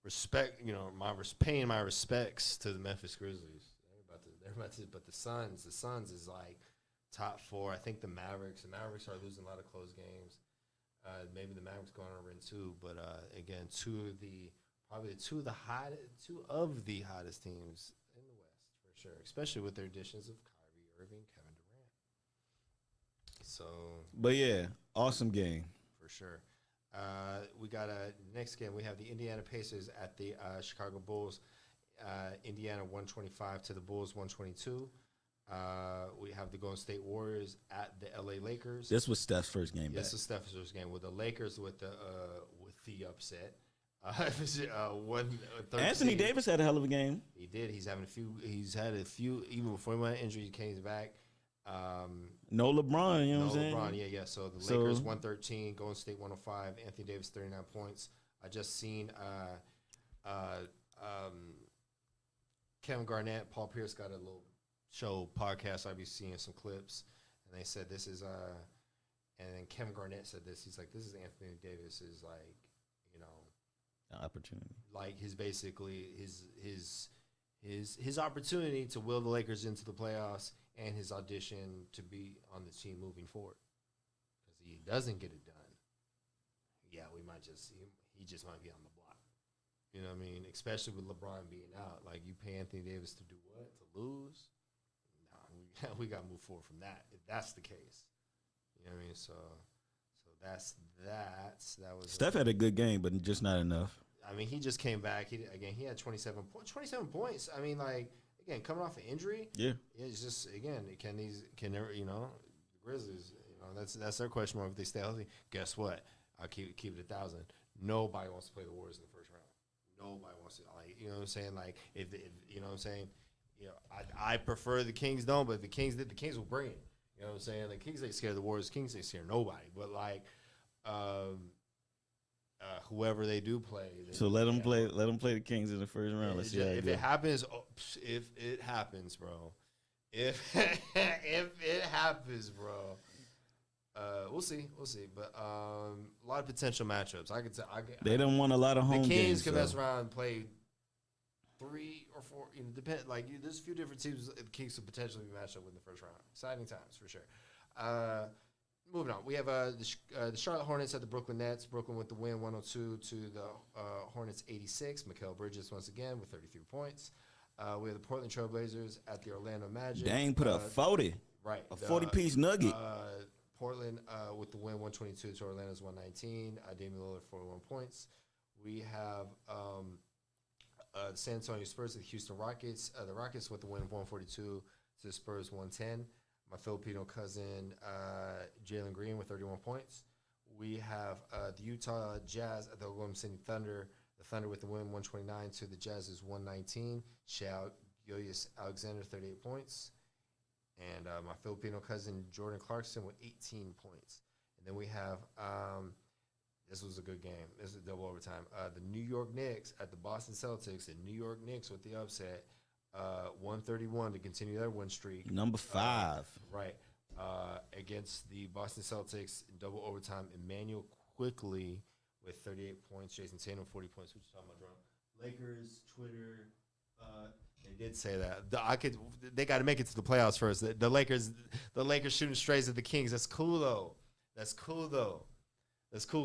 respect. You know, paying my respects to the Memphis Grizzlies. They're about to, but the Suns is like top 4. I think the Mavericks are losing a lot of close games. Maybe the Mavericks going on a run too, but again, two of the hottest teams in the West for sure, especially with their additions of Kyrie Irving, Kevin Durant. So, but yeah, awesome game for sure. We got a next game. We have the Indiana Pacers at the Chicago Bulls. Indiana 125 to the Bulls 122. We have the Golden State Warriors at the LA Lakers. This was Steph's first game. This was Steph's first game with the Lakers with the upset. Anthony Davis had a hell of a game. He did. He's had a few even before he went injury. He came back. No LeBron. You know what I'm saying? LeBron. Yeah. So the Lakers 113, Golden State 105. Anthony Davis 39 points. I just seen Kevin Garnett, Paul Pierce got a little show podcast. I'll be seeing some clips, and they said this is and then Kevin Garnett said this. He's like, this is Anthony Davis's like, you know, opportunity. Like his opportunity to will the Lakers into the playoffs and his audition to be on the team moving forward. Because he doesn't get it done, yeah, he just might be on the block. You know what I mean? Especially with LeBron being out. Like, you pay Anthony Davis to do what? To lose? No, we got to move forward from that, if that's the case. You know what I mean? So that's that. That was Steph had a good game, but just not enough. I mean, he just came back. He had 27 points. I mean, like, again, coming off an injury. Yeah. It's just, again, can you know, the Grizzlies, you know, that's their question mark if they stay healthy. Guess what? I'll keep it 1,000. Nobody wants to play the Warriors in the first round. Nobody wants to, like, you know what I'm saying? Like, if you know what I'm saying? You know, I prefer the Kings don't, but if the Kings did, the Kings will bring it. You know what I'm saying? The Kings ain't scared of the Warriors. Kings ain't scared of nobody. But, like, whoever they do play. So let them play the Kings in the first round. Let's see how if it happens, if it happens, bro. If it happens, bro. We'll see. But a lot of potential matchups. They don't want a lot of home games. The Kings games, can mess around and play 3 or 4. Depend. There's a few different teams the Kings could potentially be matched up with in the first round. Exciting times for sure. Moving on, we have the Charlotte Hornets at the Brooklyn Nets. Brooklyn with the win, 102 to the Hornets 86. Mikal Bridges once again with 33 points. We have the Portland Trail Blazers at the Orlando Magic. Dang, put up 40. Right, a 40-piece nugget. Portland with the win, 122 to Orlando's 119. Damian Lillard 41 points. We have the San Antonio Spurs at the Houston Rockets. The Rockets with the win, 142 to the Spurs 110. My Filipino cousin, Jalen Green, with 31 points. We have the Utah Jazz at the Oklahoma City Thunder. The Thunder with the win, 129 to the Jazz's 119. Gilgeous Alexander, 38 points. And my Filipino cousin, Jordan Clarkson, with 18 points. And then we have, this was a good game. This is double overtime. The New York Knicks at the Boston Celtics. And New York Knicks with the upset. 131 to continue their win streak. Number 5. Right. Against the Boston Celtics in double overtime. Emmanuel Quickly with 38 points. Jason Tatum, 40 points. What you talking about, Drum? Lakers, Twitter. They did say that. They got to make it to the playoffs first. The Lakers shooting strays at the Kings. That's cool though. That's cool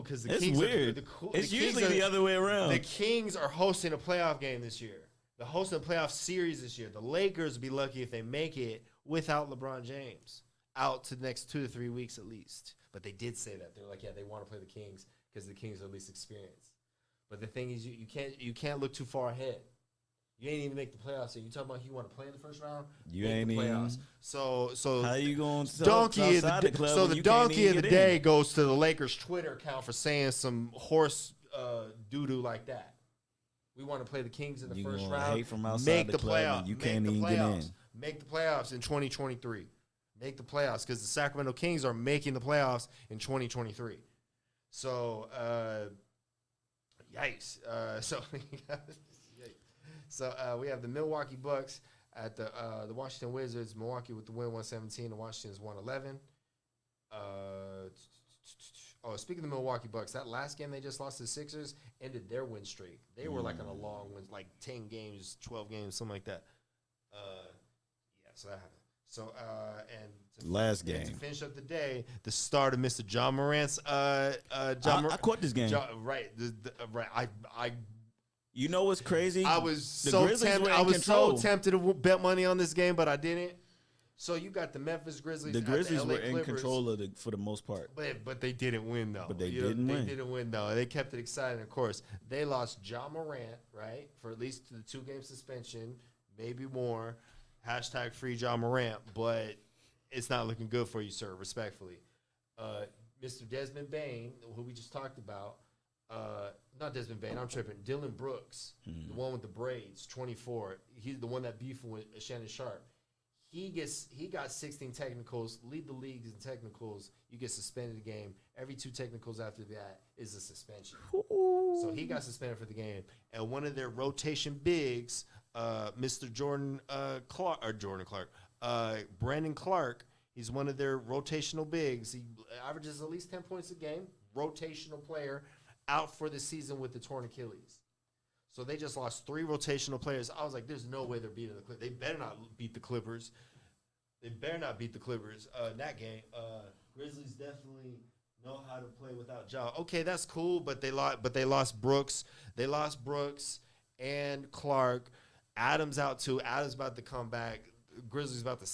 because the Kings. It's weird. It's usually the other way around. The Kings are hosting a playoff game this year. They're hosting a playoff series this year. The Lakers would be lucky if they make it without LeBron James out to the next 2 to 3 weeks at least. But they did say that. They're like, yeah, they want to play the Kings because the Kings are at least experienced. But the thing is, you can't look too far ahead. You ain't even make the playoffs. So you talking about you want to play in the first round? You ain't the playoffs. So how you going to donkey of the club? So the donkey of the day goes to the Lakers Twitter account for saying some horse doo doo like that. We want to play the Kings in the first round. From make the playoffs. You can't even get in. Make the playoffs in 2023. Make the playoffs because the Sacramento Kings are making the playoffs in 2023. So, yikes. So we have the Milwaukee Bucks at the Washington Wizards. Milwaukee with the win, 117. The Washington's 111. Speaking of the Milwaukee Bucks, that last game they just lost to the Sixers ended their win streak. They were like on a long win, like 10 games, 12 games, something like that. So that happened. So last game to finish up the day, the start of Mr. John Morant's. I caught this game. Right. I. You know what's crazy? I was so tempted to bet money on this game, but I didn't. So you got the Memphis Grizzlies. The Grizzlies were in control of for the most part. But they didn't win, though. But they didn't win. They didn't win, though. They kept it exciting, of course. They lost John Morant, right, for at least the 2-game suspension, maybe more. # free John Morant. But it's not looking good for you, sir, respectfully. Mr. Desmond Bane, who we just talked about, not Desmond Bane, I'm tripping. Dylan Brooks, the one with the braids, 24. He's the one that beefed with Shannon Sharp. He got 16 technicals, lead the league in technicals. You get suspended a game. Every 2 technicals after that is a suspension. Ooh. So he got suspended for the game. And one of their rotation bigs, Mr. Brandon Clark, he's one of their rotational bigs. He averages at least 10 points a game. Rotational player, out for the season with the torn Achilles. So they just lost 3 rotational players. I was like, there's no way they're beating the Clippers. They better not beat the Clippers. In that game. Grizzlies definitely know how to play without Ja. Okay, that's cool, but they lost Brooks. They lost Brooks and Clark. Adams out too. Adams about to come back. Grizzlies about to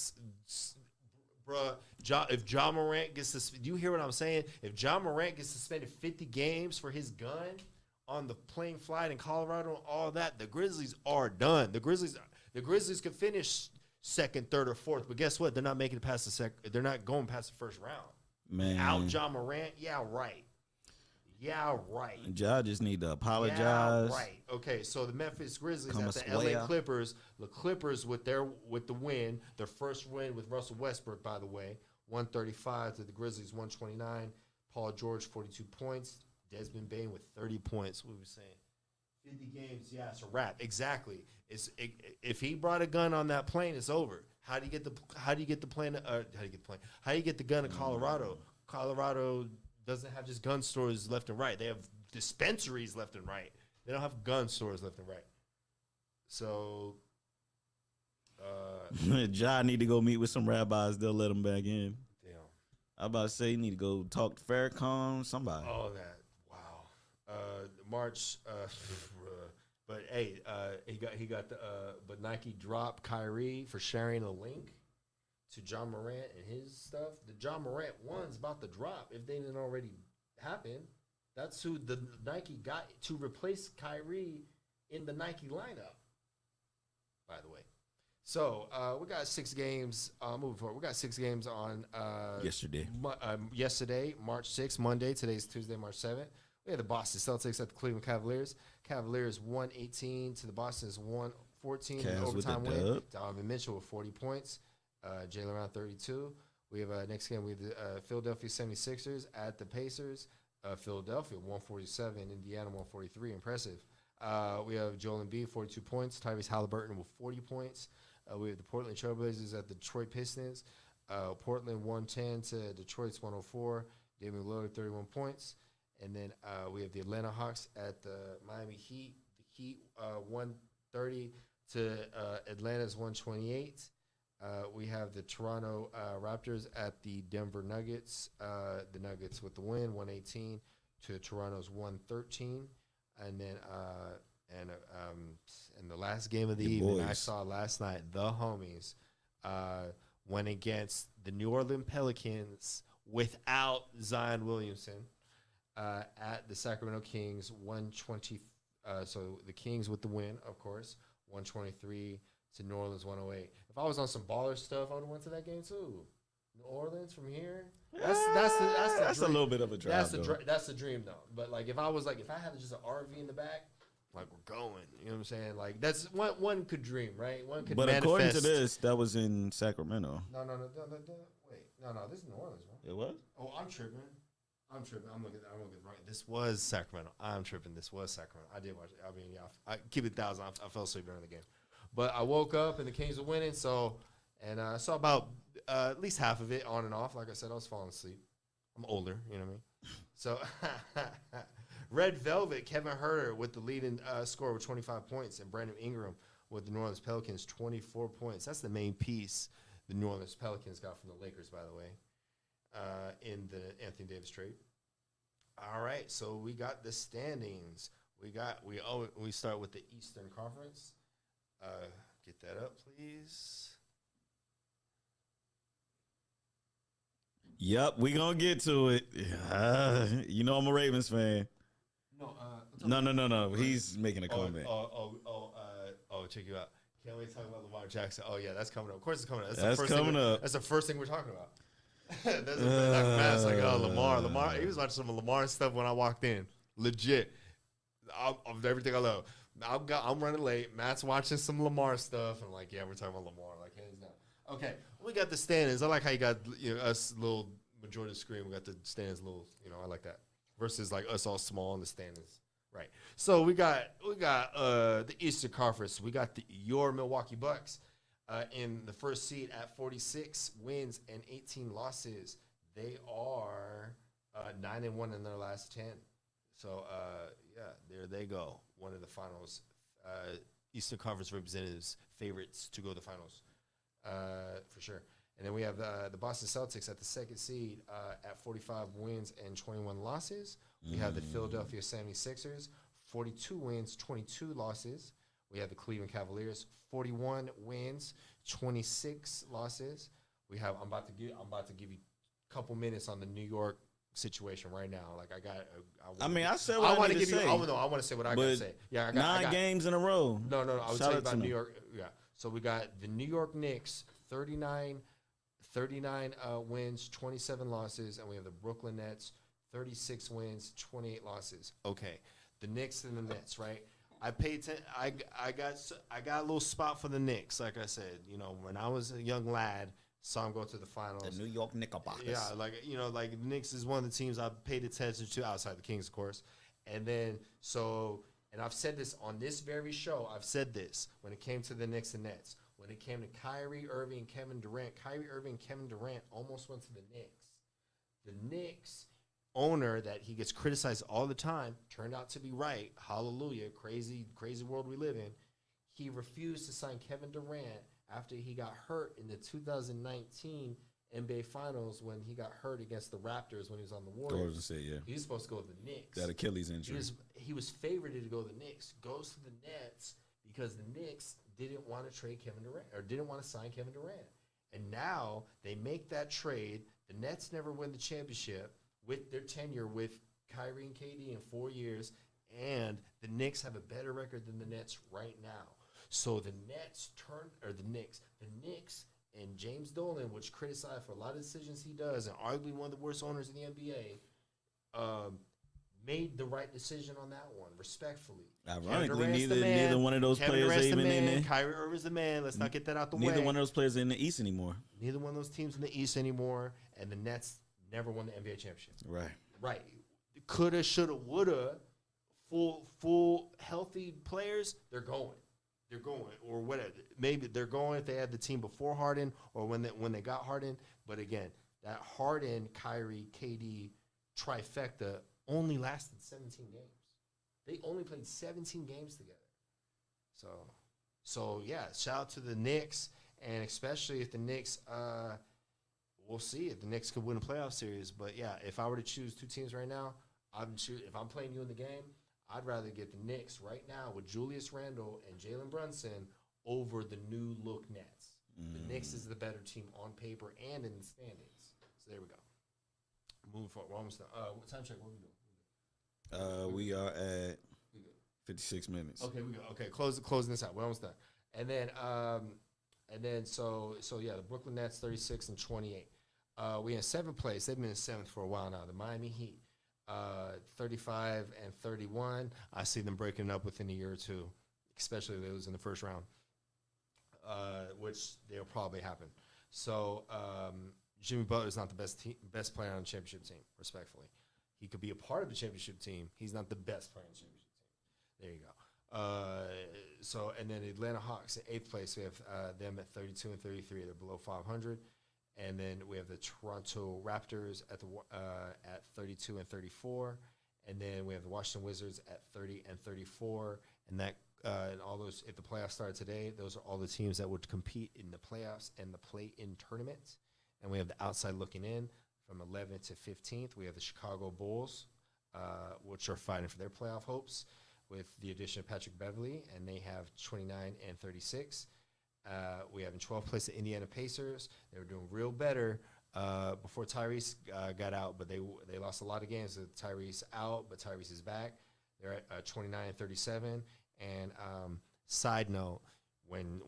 if Ja Morant gets suspended, do you hear what I'm saying? If Ja Morant gets suspended 50 games for his gun on the plane flight in Colorado and all that, the Grizzlies are done. The Grizzlies could finish second, third, or fourth, but guess what? They're not making it past the second. They're not going past the first round. Man, out Ja Morant, yeah, right. Ja just need to apologize. Yeah, right. Okay, so the Memphis Grizzlies at the LA Clippers. The Clippers with the win, their first win with Russell Westbrook, by the way, 135 to the Grizzlies 129. Paul George 42 points. Desmond Bane with 30 points. What were we saying? 50 games, yeah, it's a wrap. Exactly. If he brought a gun on that plane, it's over. How do you get the gun to Colorado? Colorado doesn't have just gun stores left and right. They have dispensaries left and right. They don't have gun stores left and right. So, John need to go meet with some rabbis. They'll let him back in. damn. I about to say he need to go talk to Farrakhan, somebody. Oh, that. Wow. March. But hey, he got the. But Nike dropped Kyrie for sharing a link to John Morant and his stuff. The John Morant one's about to drop if they didn't already happen. That's who the Nike got to replace Kyrie in the Nike lineup. By the way, so we got 6 games. Moving forward, we got 6 games on Yesterday, March 6th, Monday. Today's Tuesday, March 7th. We had the Boston Celtics at the Cleveland Cavaliers. Cavaliers 118 to the Boston's 114 in overtime win. Donovan Mitchell with 40 points. Jalen Brown 32. We have next game. We have the Philadelphia 76ers at the Pacers. Philadelphia 147. Indiana 143. Impressive. We have Joel Embiid 42 points. Tyrese Halliburton with 40 points. We have the Portland Trailblazers at the Detroit Pistons. Portland 110 to Detroit's 104. Damian Lillard 31 points. And then we have the Atlanta Hawks at the Miami Heat. The Heat 130 to Atlanta's 128. We have the Toronto Raptors at the Denver Nuggets. The Nuggets with the win, 118 to Toronto's 113. And then in the last game of the evening, I saw last night, the homies went against the New Orleans Pelicans without Zion Williamson. At the Sacramento Kings, 120. So the Kings with the win, of course, 123 to New Orleans, 108. If I was on some baller stuff, I would have went to that game too. New Orleans from here. That's a little bit of a drive. That's the dream though. But like if I had just an RV in the back, like we're going. You know what I'm saying? Like that's one could dream, right? One could. But manifest. According to this, that was in Sacramento. No. Wait, no. This is New Orleans, bro. It was. Oh, I'm tripping. I'm looking right. This was Sacramento. I'm tripping. This was Sacramento. I did watch it. I mean, yeah. I keep it 1,000. I fell asleep during the game, but I woke up and the Kings were winning. So, and I saw about at least half of it on and off. Like I said, I was falling asleep. I'm older, you know what I mean. So, Red Velvet, Kevin Huerter with the leading score with 25 points, and Brandon Ingram with the New Orleans Pelicans 24 points. That's the main piece the New Orleans Pelicans got from the Lakers, by the way. In the Anthony Davis trade. All right, so we got the standings. We start with the Eastern Conference. Get that up, please. Yep, we gonna get to it. You know I'm a Ravens fan. No. He's making a comment. Check you out. Can't wait to talk about Lamar Jackson. Oh yeah, that's coming up. Of course, it's coming up. That's coming up. That's the first thing we're talking about. Matt's like, oh, Lamar. He was watching some of Lamar stuff when I walked in. Legit. Of everything I love. I'm running late. Matt's watching some Lamar stuff. I'm like, yeah, we're talking about Lamar. Like, hands down. Okay, we got the standings. I like how you got us little majority of the screen. We got the standings little. I like that. Versus like us all small in the standings. Right. So we got the Eastern Conference. We got your Milwaukee Bucks. In the first seed at 46 wins and 18 losses. They are 9-1 in their last 10. So, there they go. One of the finals. Eastern Conference representatives, favorites to go to the finals, for sure. And then we have the Boston Celtics at the second seed at 45 wins and 21 losses. We have the Philadelphia 76ers, 42 wins, 22 losses. We have the Cleveland Cavaliers, 41 wins, 26 losses. I'm about to give you a couple minutes on the New York situation right now. Like I said what I want to give you. I want to say what I got to say. Yeah, I got games in a row. No. I was telling you about New York. Yeah. So we got the New York Knicks, 39 wins, 27 losses, and we have the Brooklyn Nets, 36 wins, 28 losses. Okay, the Knicks and the Nets, right? I paid attention. I got a little spot for the Knicks. Like I said, when I was a young lad, saw them go to the finals. The New York Knickerbockers. Yeah, like the Knicks is one of the teams I paid attention to outside the Kings, of course. And then and I've said this on this very show. I've said this when it came to the Knicks and Nets. When it came to Kyrie Irving and Kevin Durant almost went to the Knicks. The Knicks owner that he gets criticized all the time turned out to be right. Hallelujah. Crazy, crazy world we live in. He refused to sign Kevin Durant after he got hurt in the 2019 NBA Finals when he got hurt against the Raptors when he was on the Warriors. He was supposed to go to the Knicks. That Achilles injury. He was favored to go to the Knicks. Goes to the Nets because the Knicks didn't want to trade Kevin Durant or didn't want to sign Kevin Durant. And now they make that trade. The Nets never win the championship with their tenure with Kyrie and KD in 4 years. And the Knicks have a better record than the Nets right now. So the Knicks and James Dolan, which criticized for a lot of decisions he does, and arguably one of the worst owners in the NBA, made the right decision on that one, respectfully. Ironically, neither one of those players are even in there. Kyrie Irving's the man. Let's not get that out the way. Neither one of those players are in the East anymore. Neither one of those teams in the East anymore, and the Nets never won the NBA championship. Right. Coulda, shoulda, woulda. Full healthy players, they're going, or whatever. Maybe they're going if they had the team before Harden or when they got Harden. But again, that Harden, Kyrie, KD trifecta only lasted 17 games. They only played 17 games together. So yeah, shout out to the Knicks, and especially if the Knicks, we'll see if the Knicks could win a playoff series. But yeah, if I were to choose two teams right now, if I'm playing you in the game, I'd rather get the Knicks right now with Julius Randle and Jalen Brunson over the new look Nets. The Knicks is the better team on paper and in the standings. So there we go. Moving forward. We're almost done. What time check? What are we doing? We are at 56 minutes. Okay, we go. Okay, closing this out. We're almost done. And then so yeah, the Brooklyn Nets 36-28. We in seventh place. They've been in seventh for a while now. The Miami Heat 35-31. I see them breaking up within a year or two, especially if they lose in the first round, which they'll probably happen. So Jimmy Butler is not the best player on the championship team, respectfully. He could be a part of the championship team. He's not the best player on the championship team. There you go. And then the Atlanta Hawks in eighth place. We have them at 32-33. They're below 500. And then we have the Toronto Raptors at 32-34, and then we have the Washington Wizards at 30-34. And that and all those, if the playoffs started today, those are all the teams that would compete in the playoffs and the play-in tournament. And we have the outside looking in from 11th to 15th. We have the Chicago Bulls, which are fighting for their playoff hopes with the addition of Patrick Beverley, and they have 29-36. We have in 12th place the Indiana Pacers. They were doing real better before Tyrese got out, but they lost a lot of games with Tyrese out, but Tyrese is back. They're at 29-37. And side note, when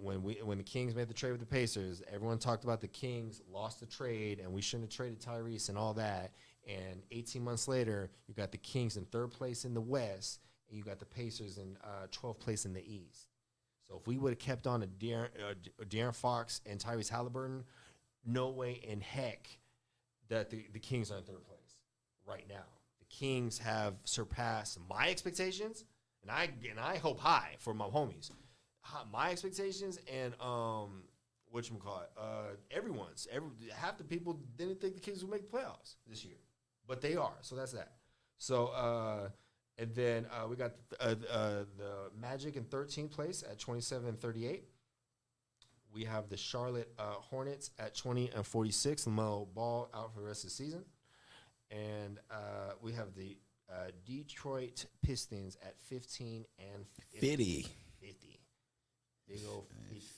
the Kings made the trade with the Pacers, everyone talked about the Kings lost the trade and we shouldn't have traded Tyrese and all that. And 18 months later, you got the Kings in third place in the West, and you got the Pacers in 12th place in the East. So if we would have kept on a De'Aaron Fox and Tyrese Halliburton, no way in heck that the Kings are in third place right now. The Kings have surpassed my expectations, and I hope high for my homies. My expectations and everyone's. Half the people didn't think the Kings would make the playoffs this year, but they are. So that's that. So. And then we got the Magic in 13th place at 27-38. We have the Charlotte Hornets at 20-46. LaMelo Ball out for the rest of the season. And we have the Detroit Pistons at 15-50. 50. Big old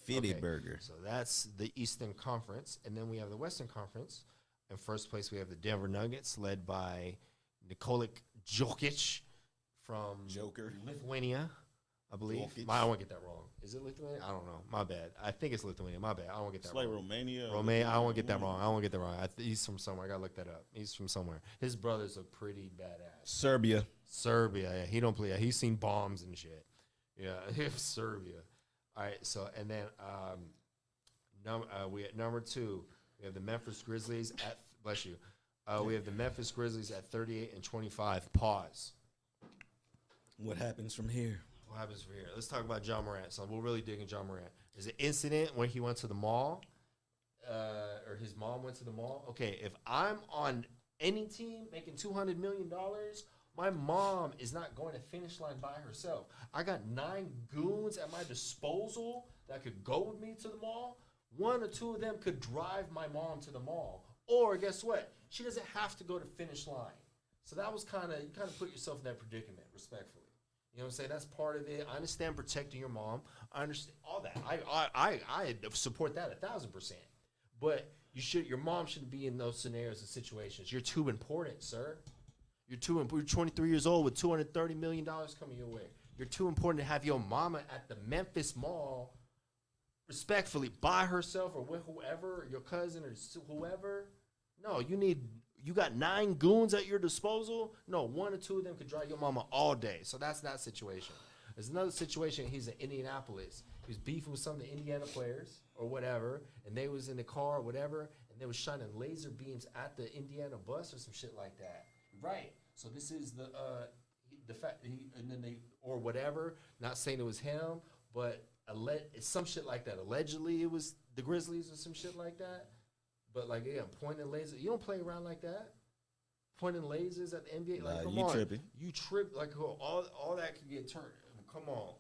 50 burger. So that's the Eastern Conference. And then we have the Western Conference. In first place, we have the Denver Nuggets led by Nikola Jokic. From Lithuania, I believe. I don't want to get that wrong. Is it Lithuania? I don't know. My bad. I think it's Lithuania. My bad. I don't want to get that wrong. It's like Romania. I don't want to get that wrong. He's from somewhere. I got to look that up. He's from somewhere. His brothers are pretty badass. Serbia. Yeah. He don't play. He's seen bombs and shit. Yeah. Serbia. All right. So, and then we at number 2, we have the Memphis Grizzlies at, bless you. We have the Memphis Grizzlies at 38-25. Pause. What happens from here? Let's talk about John Morant. So we'll really dig in John Morant. There's an incident when he went to the mall, or his mom went to the mall. Okay, if I'm on any team making $200 million, my mom is not going to finish line by herself. I got 9 goons at my disposal that could go with me to the mall. 1 or 2 of them could drive my mom to the mall. Or guess what? She doesn't have to go to finish line. So that was you kind of put yourself in that predicament, respectfully. You know what I'm saying? That's part of it. I understand protecting your mom. I understand all that. I support that 1,000%. But your mom shouldn't be in those scenarios and situations. You're too important, sir. You're 23 years old with $230 million coming your way. You're too important to have your mama at the Memphis Mall, respectfully, by herself or with whoever, your cousin or whoever. No, you got 9 goons at your disposal. No, 1 or 2 of them could drive your mama all day. So that's that situation. There's another situation. He's in Indianapolis. He was beefing with some of the Indiana players or whatever, and they was in the car or whatever, and they was shining laser beams at the Indiana bus or some shit like that. Right. So this is the fact or whatever. Not saying it was him, but it's some shit like that. Allegedly, it was the Grizzlies or some shit like that. But like, yeah, pointing lasers. You don't play around like that. Pointing lasers at the NBA. Like, come on, tripping. You trip like all that could get turned. Come on.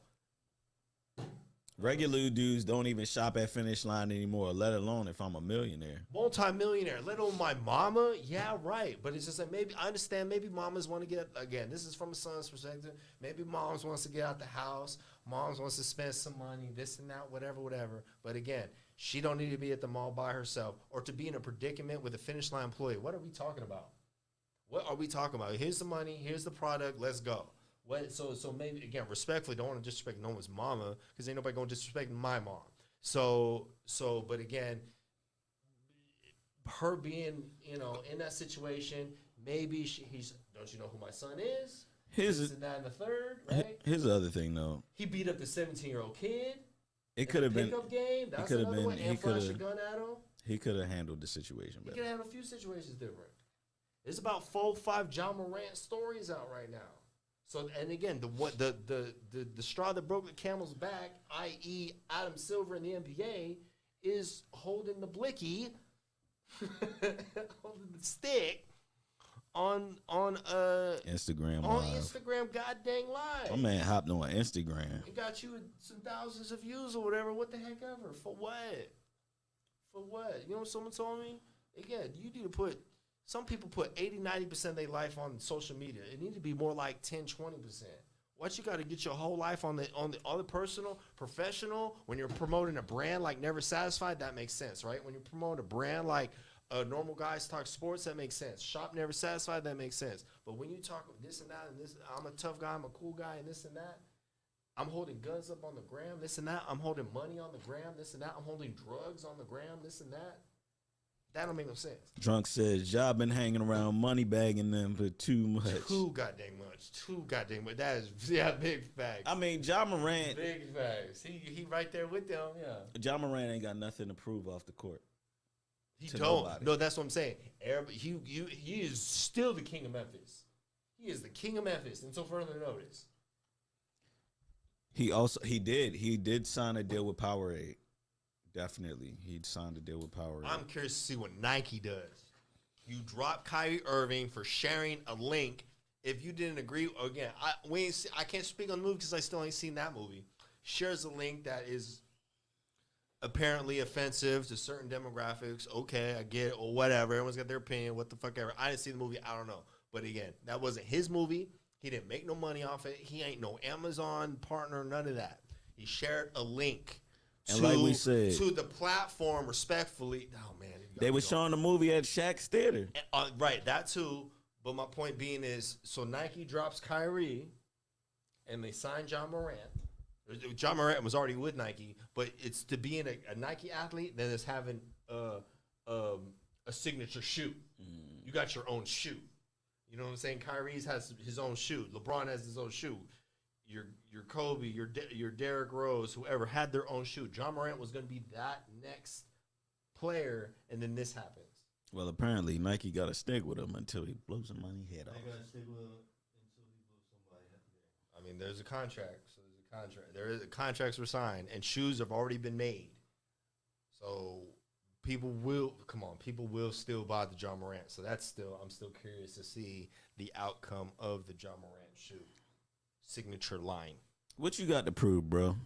Regular dudes don't even shop at finish line anymore, let alone if I'm a millionaire. Multi-millionaire, let alone my mama. Yeah, right. But it's just like, maybe I understand. Maybe mamas want to get, again, this is from a son's perspective. Maybe moms wants to get out the house. Moms wants to spend some money, this and that, whatever. But again, she don't need to be at the mall by herself or to be in a predicament with a finish line employee. What are we talking about? What are we talking about? Here's the money. Here's the product. Let's go. So maybe, again, respectfully, don't want to disrespect no one's mama because ain't nobody going to disrespect my mom. But again, her being, in that situation, maybe he's, don't you know who my son is? This and that and the third, right? Here's the other thing, though. He beat up the 17-year-old kid. It could have been. Pickup game. That's another one. And flash a gun at him. He could have handled the situation better. He could have handled a few situations different. There's about 4 or 5 John Morant stories out right now. So, and again, the straw that broke the camel's back, i.e. Adam Silver in the NBA, is holding the blicky, holding the stick on Instagram Instagram goddamn live. My man hopped on Instagram. It got you some thousands of views or whatever. What the heck ever? For what? For what? You know what someone told me? Again, you need to put. Some people put 80, 90% of their life on social media. It needs to be more like 10, 20%. What you got to get your whole life on the other personal, professional. When you're promoting a brand like Never Satisfied, that makes sense, right? When you're promoting a brand like Normal Guys Talk Sports, that makes sense. Shop Never Satisfied, that makes sense. But when you talk this and that and this, I'm a tough guy, I'm a cool guy, and this and that. I'm holding guns up on the gram, this and that. I'm holding money on the gram, this and that. I'm holding drugs on the gram, this and that. That don't make no sense. Drunk says, y'all been hanging around money bagging them for too much. Too goddamn much. That is, big facts. I mean, John Morant. Big facts. He right there with them, yeah. John Morant ain't got nothing to prove off the court. He don't. Nobody. No, that's what I'm saying. He is still the king of Memphis. He is the king of Memphis until further notice. He did sign a deal with Powerade. Definitely. He signed a deal with Powerade. I'm curious to see what Nike does. You drop Kyrie Irving for sharing a link. If you didn't agree, again, I can't speak on the movie because I still ain't seen that movie. Shares a link that is apparently offensive to certain demographics. Okay, I get it, or whatever. Everyone's got their opinion. What the fuck ever. I didn't see the movie. I don't know. But again, that wasn't his movie. He didn't make no money off it. He ain't no Amazon partner, none of that. He shared a link. And like we said, to the platform, respectfully. Oh man, they were showing the movie at Shaq's theater. Right, that too. But my point being is, so Nike drops Kyrie, and they sign John Morant. John Morant was already with Nike, but it's to being a Nike athlete, then it's having a signature shoe. You got your own shoe. You know what I'm saying? Kyrie has his own shoe. LeBron has his own shoe. Your Kobe, your Derrick Rose, whoever had their own shoe. John Morant was going to be that next player, and then this happens. Well, apparently Nike got to stick with him until he blows somebody's head off. They got to stick with him until he blows somebody's head. I mean, there's a contract, so there's a contract. Contracts were signed, and shoes have already been made. So people will come on. People will still buy the John Morant. So I'm still curious to see the outcome of the John Morant shoe signature line. What you got to prove, bro?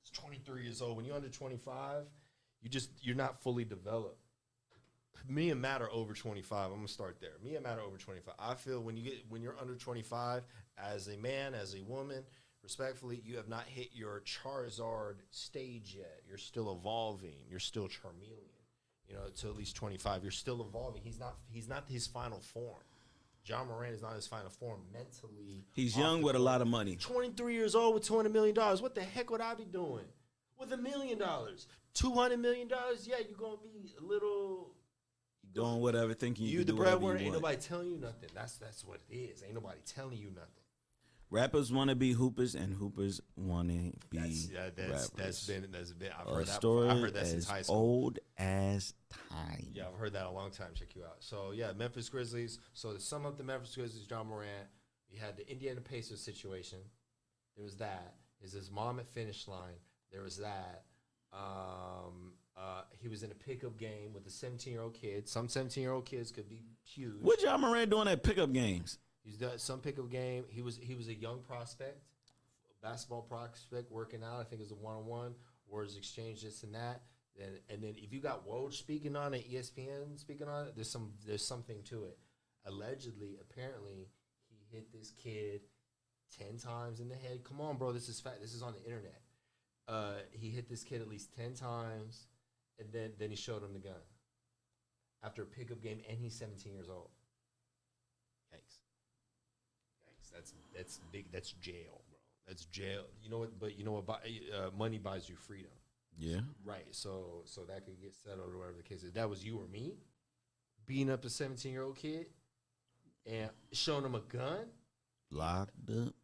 It's 23 years old. When you're under 25, you're not fully developed. Me and Matt are over 25. I'm gonna start there. Me and Matt are over 25. I feel when you're under 25, as a man, as a woman, respectfully, you have not hit your Charizard stage yet. You're still evolving. You're still Charmeleon. You know, to at least 25, you're still evolving. He's not his final form. John Morant is not his final form mentally. He's young with a lot of money. 23 years old with $200 million. What the heck would I be doing with $1 million? $200 million? Yeah, you're gonna be a little. Doing whatever, thinking you can the do whatever breadwinner. you Ain't want. nobody telling you nothing. That's what it is. Ain't nobody telling you nothing. Rappers want to be hoopers, and hoopers want to be rappers. That's been. I've A heard that. story I've heard that since as high school. old as time. Yeah, I've heard that a long time. Check you out. So yeah, Memphis Grizzlies. So to sum up the Memphis Grizzlies, John Morant. You had the Indiana Pacers situation. There was that. Is his mom at finish line? There was that. He was in a pickup game with a 17-year-old kid. Some 17-year-old kids could be huge. What John Morant doing at pickup games? He's done some pickup game. He was a young prospect, basketball prospect, working out. I think it was a one-on-one, words exchange, this and that. And then if you got Woj speaking on it, ESPN speaking on it, there's something to it. Allegedly, apparently, he hit this kid 10 times in the head. Come on, bro, this is fact. This is on the internet. He hit this kid at least 10 times, and then he showed him the gun after a pickup game, and he's 17 years old. Yikes. That's big. That's jail, bro. That's jail. You know what? But you know what? Money buys you freedom. Yeah. Right. So that could get settled or whatever the case is. That was you or me beating up a 17-year-old kid and showing him a gun. Locked up.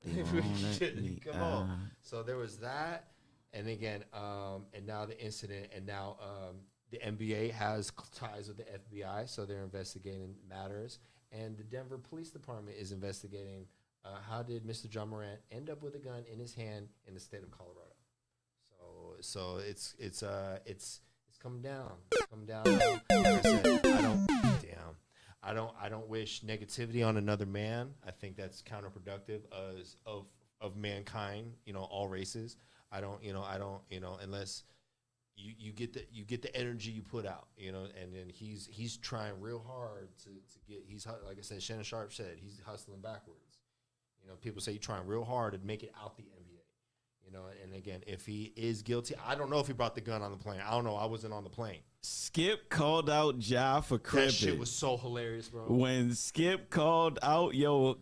Come on. So there was that. And again, and now the incident, and now the NBA has ties with the FBI, so they're investigating matters. And the Denver Police Department is investigating how did Mr. John Morant end up with a gun in his hand in the state of Colorado. So it's come down. Come down. Like I said, I don't wish negativity on another man. I think that's counterproductive of mankind. You know, all races. I don't, unless you get the energy you put out, and then he's trying real hard to get, like I said, Shannon Sharp said, he's hustling backwards. People say you're trying real hard to make it out the NBA, and again, if he is guilty, I don't know if he brought the gun on the plane. I don't know. I wasn't on the plane. Skip called out Ja for cripping. That shit was so hilarious, bro. When Skip calling out your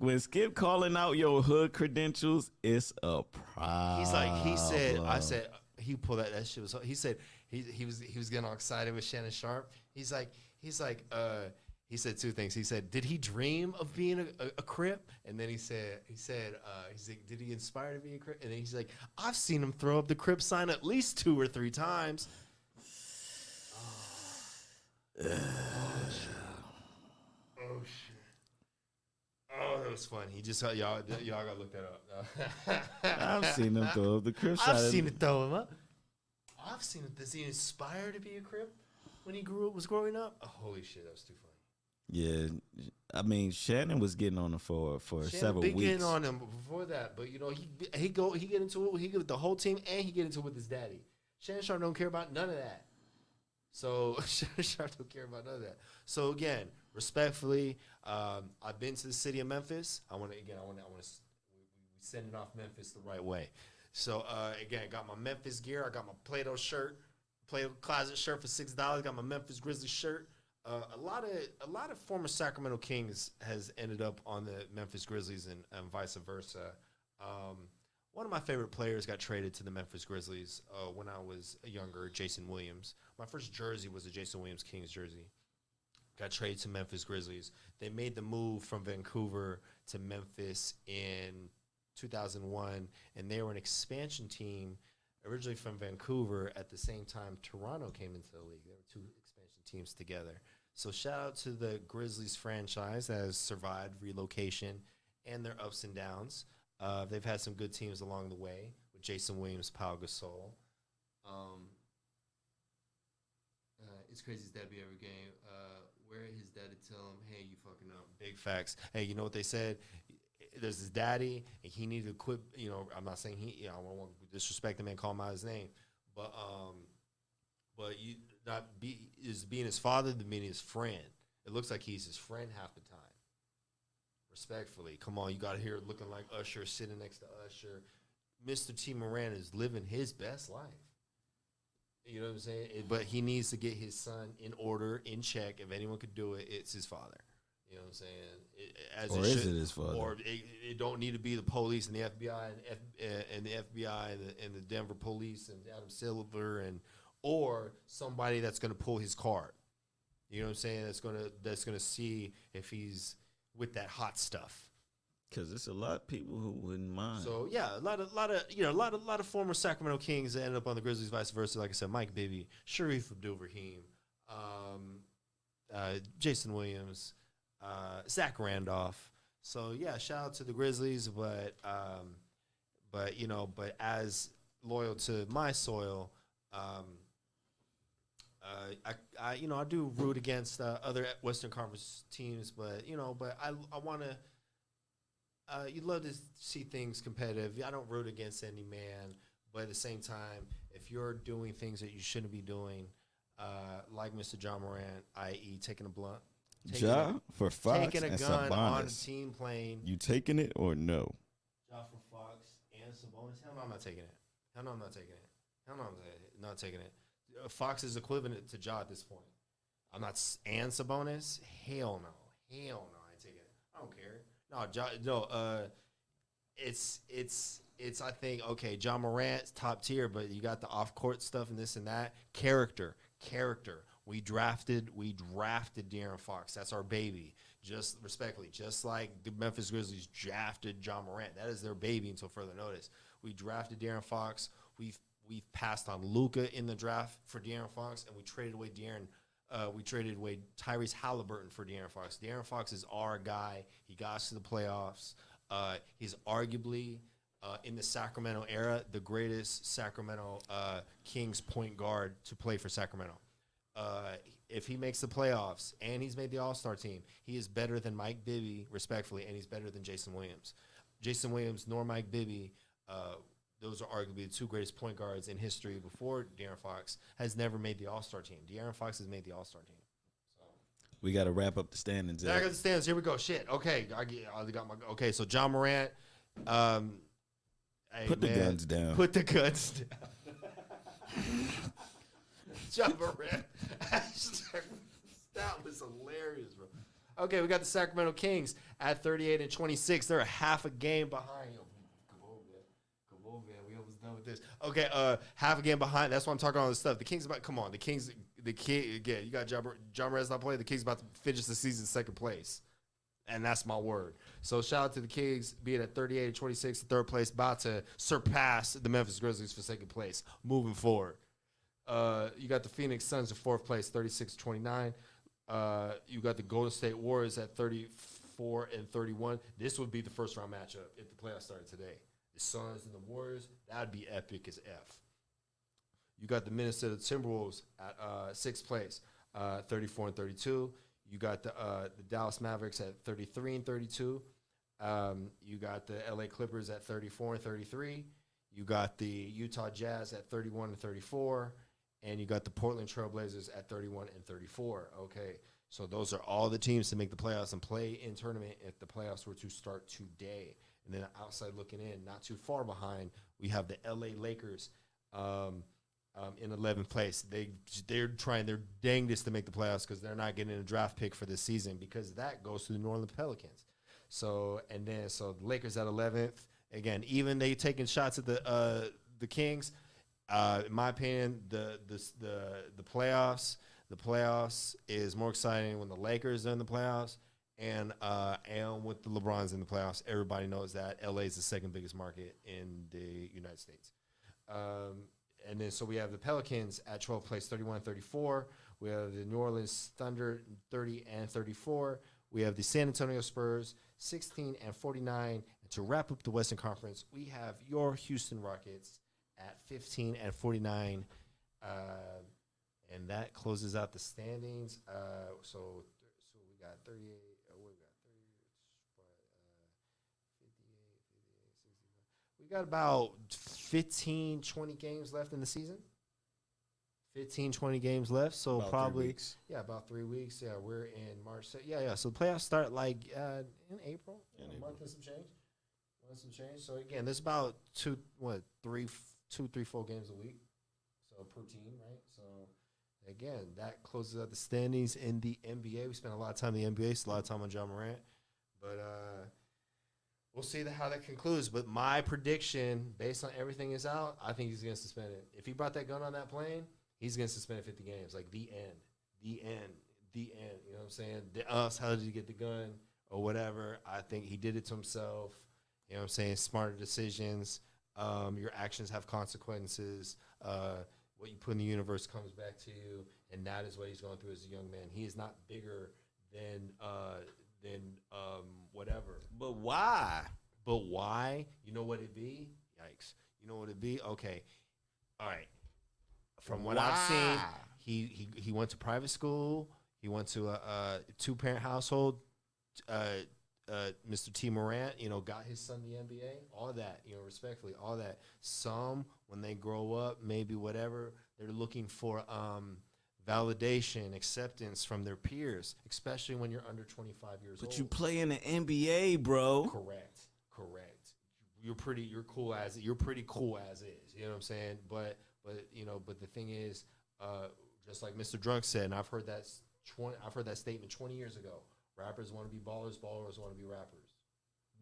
hood credentials, it's a problem. He pulled that shit was. He said he was getting all excited with Shannon Sharp. He said two things. He said, did he dream of being a Crip? And then he said, did he inspire to be a Crip? And then he's like, I've seen him throw up the Crip sign at least 2 or 3 times. Oh shit! Oh, that was fun. He just y'all gotta look that up. I've seen him throw up the Crip sign. I've seen it throw him up. I've seen it. Does he inspire to be a Crip when he was growing up? Oh, holy shit, that was too funny. Yeah, I mean Shannon was getting on him for several weeks. Getting on him before that, but he get into it. He get with the whole team, and he get into it with his daddy. Shannon Sharp don't care about none of that. So Shannon Sharp don't care about none of that. So again, respectfully, I've been to the city of Memphis. I want to we sending off Memphis the right way. So again, I got my Memphis gear. I got my Play-Doh shirt, Play-Doh closet shirt for $6. Got my Memphis Grizzlies shirt. A lot of former Sacramento Kings has ended up on the Memphis Grizzlies and vice versa. One of my favorite players got traded to the Memphis Grizzlies when I was younger, Jason Williams. My first jersey was a Jason Williams Kings jersey. Got traded to Memphis Grizzlies. They made the move from Vancouver to Memphis in 2001, and they were an expansion team originally from Vancouver. At the same time, Toronto came into the league. There were 2 expansion teams together. So shout out to the Grizzlies franchise that has survived relocation and their ups and downs. They've had some good teams along the way with Jason Williams, Pau Gasol. It's crazy his dad be every game. Where his dad to tell him, hey, you fucking up. Big facts. Hey, you know what they said? There's his daddy, and he needed to quit. You know, I'm not saying he. You know, I don't want to disrespect the man, call him out his name, but you not be is being his father than being his friend. It looks like he's his friend half the time. Respectfully, come on, you got here looking like Usher, sitting next to Usher. Mr. T. Morant is living his best life. You know what I'm saying? But he needs to get his son in order, in check. If anyone could do it, it's his father. You know what I'm saying? Is it his father? Or it don't need to be the police and the FBI and the FBI and the Denver police and Adam Silver or somebody that's going to pull his card. You know what I'm saying? That's gonna see if he's with that hot stuff. Because there's a lot of people who wouldn't mind. So yeah, a lot of former Sacramento Kings that ended up on the Grizzlies, vice versa. Like I said, Mike Bibby, Sharif Abdul-Rahim, Jason Williams, Zach Randolph. So yeah, shout out to the Grizzlies, but as loyal to my soil, I do root against other Western Conference teams, but I want to. You'd love to see things competitive. I don't root against any man, but at the same time, if you're doing things that you shouldn't be doing, like Mr. John Morant, i.e., taking a blunt, for Fox taking a and gun Sabonis. on a team plane. You taking it or no? Ja for Fox and Sabonis. Hell no, I'm not taking it. Hell no, I'm not taking it. Hell no, I'm not taking it. Fox is equivalent to Ja at this point. I'm not and Sabonis. Hell no, I ain't taking it. I don't care. It's I think okay, John Morant's top tier, but you got the off court stuff and this and that. Character. We drafted De'Aaron Fox. That's our baby. Just respectfully, just like the Memphis Grizzlies drafted John Morant. That is their baby until further notice. We drafted De'Aaron Fox. We've passed on Luka in the draft for De'Aaron Fox, and we traded away Tyrese Halliburton for De'Aaron Fox. De'Aaron Fox is our guy. He got us to the playoffs. He's arguably, in the Sacramento era, the greatest Sacramento Kings point guard to play for Sacramento. If he makes the playoffs and he's made the All-Star team, he is better than Mike Bibby, respectfully, and he's better than Jason Williams. Jason Williams nor Mike Bibby, those are arguably the two greatest point guards in history before De'Aaron Fox, has never made the All-Star team. De'Aaron Fox has made the All-Star team. So. We got to wrap up the standings. I got the standings. Here we go. Shit. Okay. I got my. Okay, so John Morant. Put the guns down. Put the guns down. John Morant. That was hilarious, bro. Okay, we got the Sacramento Kings at 38-26. They're a half a game behind. Man, we almost done with this. Okay, half a game behind. That's why I'm talking all this stuff. The Kings about come on. The King again. You got John Morant's not playing. The Kings about to finish the season second place, and that's my word. So shout out to the Kings being at 38-26, third place, about to surpass the Memphis Grizzlies for second place. Moving forward, you got the Phoenix Suns in fourth place, 36-29. You got the Golden State Warriors at 34-31. This would be the first round matchup if the playoffs started today. The Suns and the Warriors, that would be epic as F. You got the Minnesota Timberwolves at sixth place, 34-32. You got the Dallas Mavericks at 33-32. You got the LA Clippers at 34-33. You got the Utah Jazz at 31-34. And you got the Portland Trailblazers at 31-34. Okay, so those are all the teams to make the playoffs and play in tournament if the playoffs were to start today. And then outside looking in, not too far behind, we have the LA Lakers in 11th place. They're trying their dangest to make the playoffs because they're not getting a draft pick for this season because that goes to the New Orleans Pelicans. So the Lakers at 11th. Again, even they taking shots at the Kings. In my opinion, the playoffs is more exciting when the Lakers are in the playoffs. And with the LeBrons in the playoffs, everybody knows that LA is the second biggest market in the United States. And then so we have the Pelicans at 12th place, 31-34. We have the New Orleans Thunder, 30-34. We have the San Antonio Spurs, 16-49. And to wrap up the Western Conference, we have your Houston Rockets at 15-49. And that closes out the standings. So we got 38. We got 30. But 58, 65. We got about 15, 20 games left in the season. 15, 20 games left. So About probably 3 weeks. about 3 weeks. Yeah, we're in March. Yeah. So the playoffs start like in April. A month and some change. So again, there's about 2, 3, 4 games a week. So per team, right? So again, that closes out the standings in the NBA. We spent a lot of time in the NBA, so a lot of time on John Morant. But we'll see how that concludes. But my prediction, based on everything is out, I think he's going to suspend it. If he brought that gun on that plane, he's going to suspend 50 games. Like the end. You know what I'm saying? How did he get the gun or whatever? I think he did it to himself. You know what I'm saying? Smarter decisions. Your actions have consequences. What you put in the universe comes back to you, and that is what he's going through as a young man. He is not bigger than whatever. But why? You know what it be? Yikes. You know what it be? Okay. All right. From what I've seen, he went to private school. He went to a 2-parent household. Mr. T. Morant, got his son the NBA, all that, respectfully, all that. Some, when they grow up, maybe whatever, they're looking for validation, acceptance from their peers, especially when you're under 25 years old. But you play in the NBA, bro. Correct. You're pretty cool as is. You know what I'm saying? But the thing is, just like Mr. Drunk said, and I've heard that statement 20 years ago. Rappers want to be ballers. Ballers want to be rappers.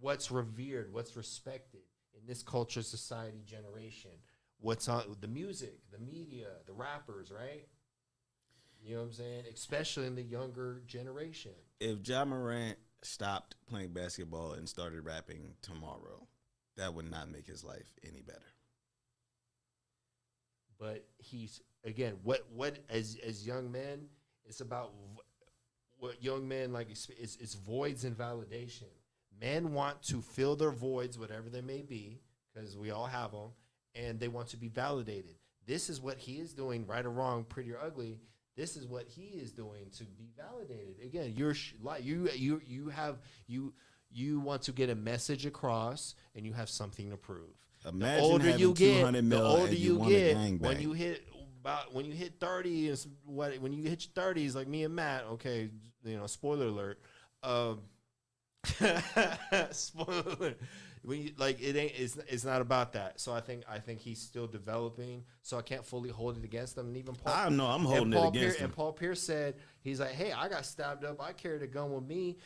What's revered? What's respected in this culture, society, generation? What's on the music, the media, the rappers, right? You know what I'm saying? Especially in the younger generation. If Ja Morant stopped playing basketball and started rapping tomorrow, that would not make his life any better. But he's, again, what as young men, it's about what young men like. It's voids and validation. Men want to fill their voids, whatever they may be, because we all have them, and they want to be validated. This is what he is doing, right or wrong, pretty or ugly. This is what he is doing to be validated. Again, you want to get a message across, and you have something to prove. Imagine the older having you get, 200 mil the older and you want get, a gangbang. when you hit 30 is when you hit your 30s, like me and Matt. Okay, spoiler alert. Spoiler alert. It's not about that. So I think he's still developing. So I can't fully hold it against him. And even Paul, I know I'm holding it against him. And Paul Pierce said he's like, hey, I got stabbed up. I carried a gun with me.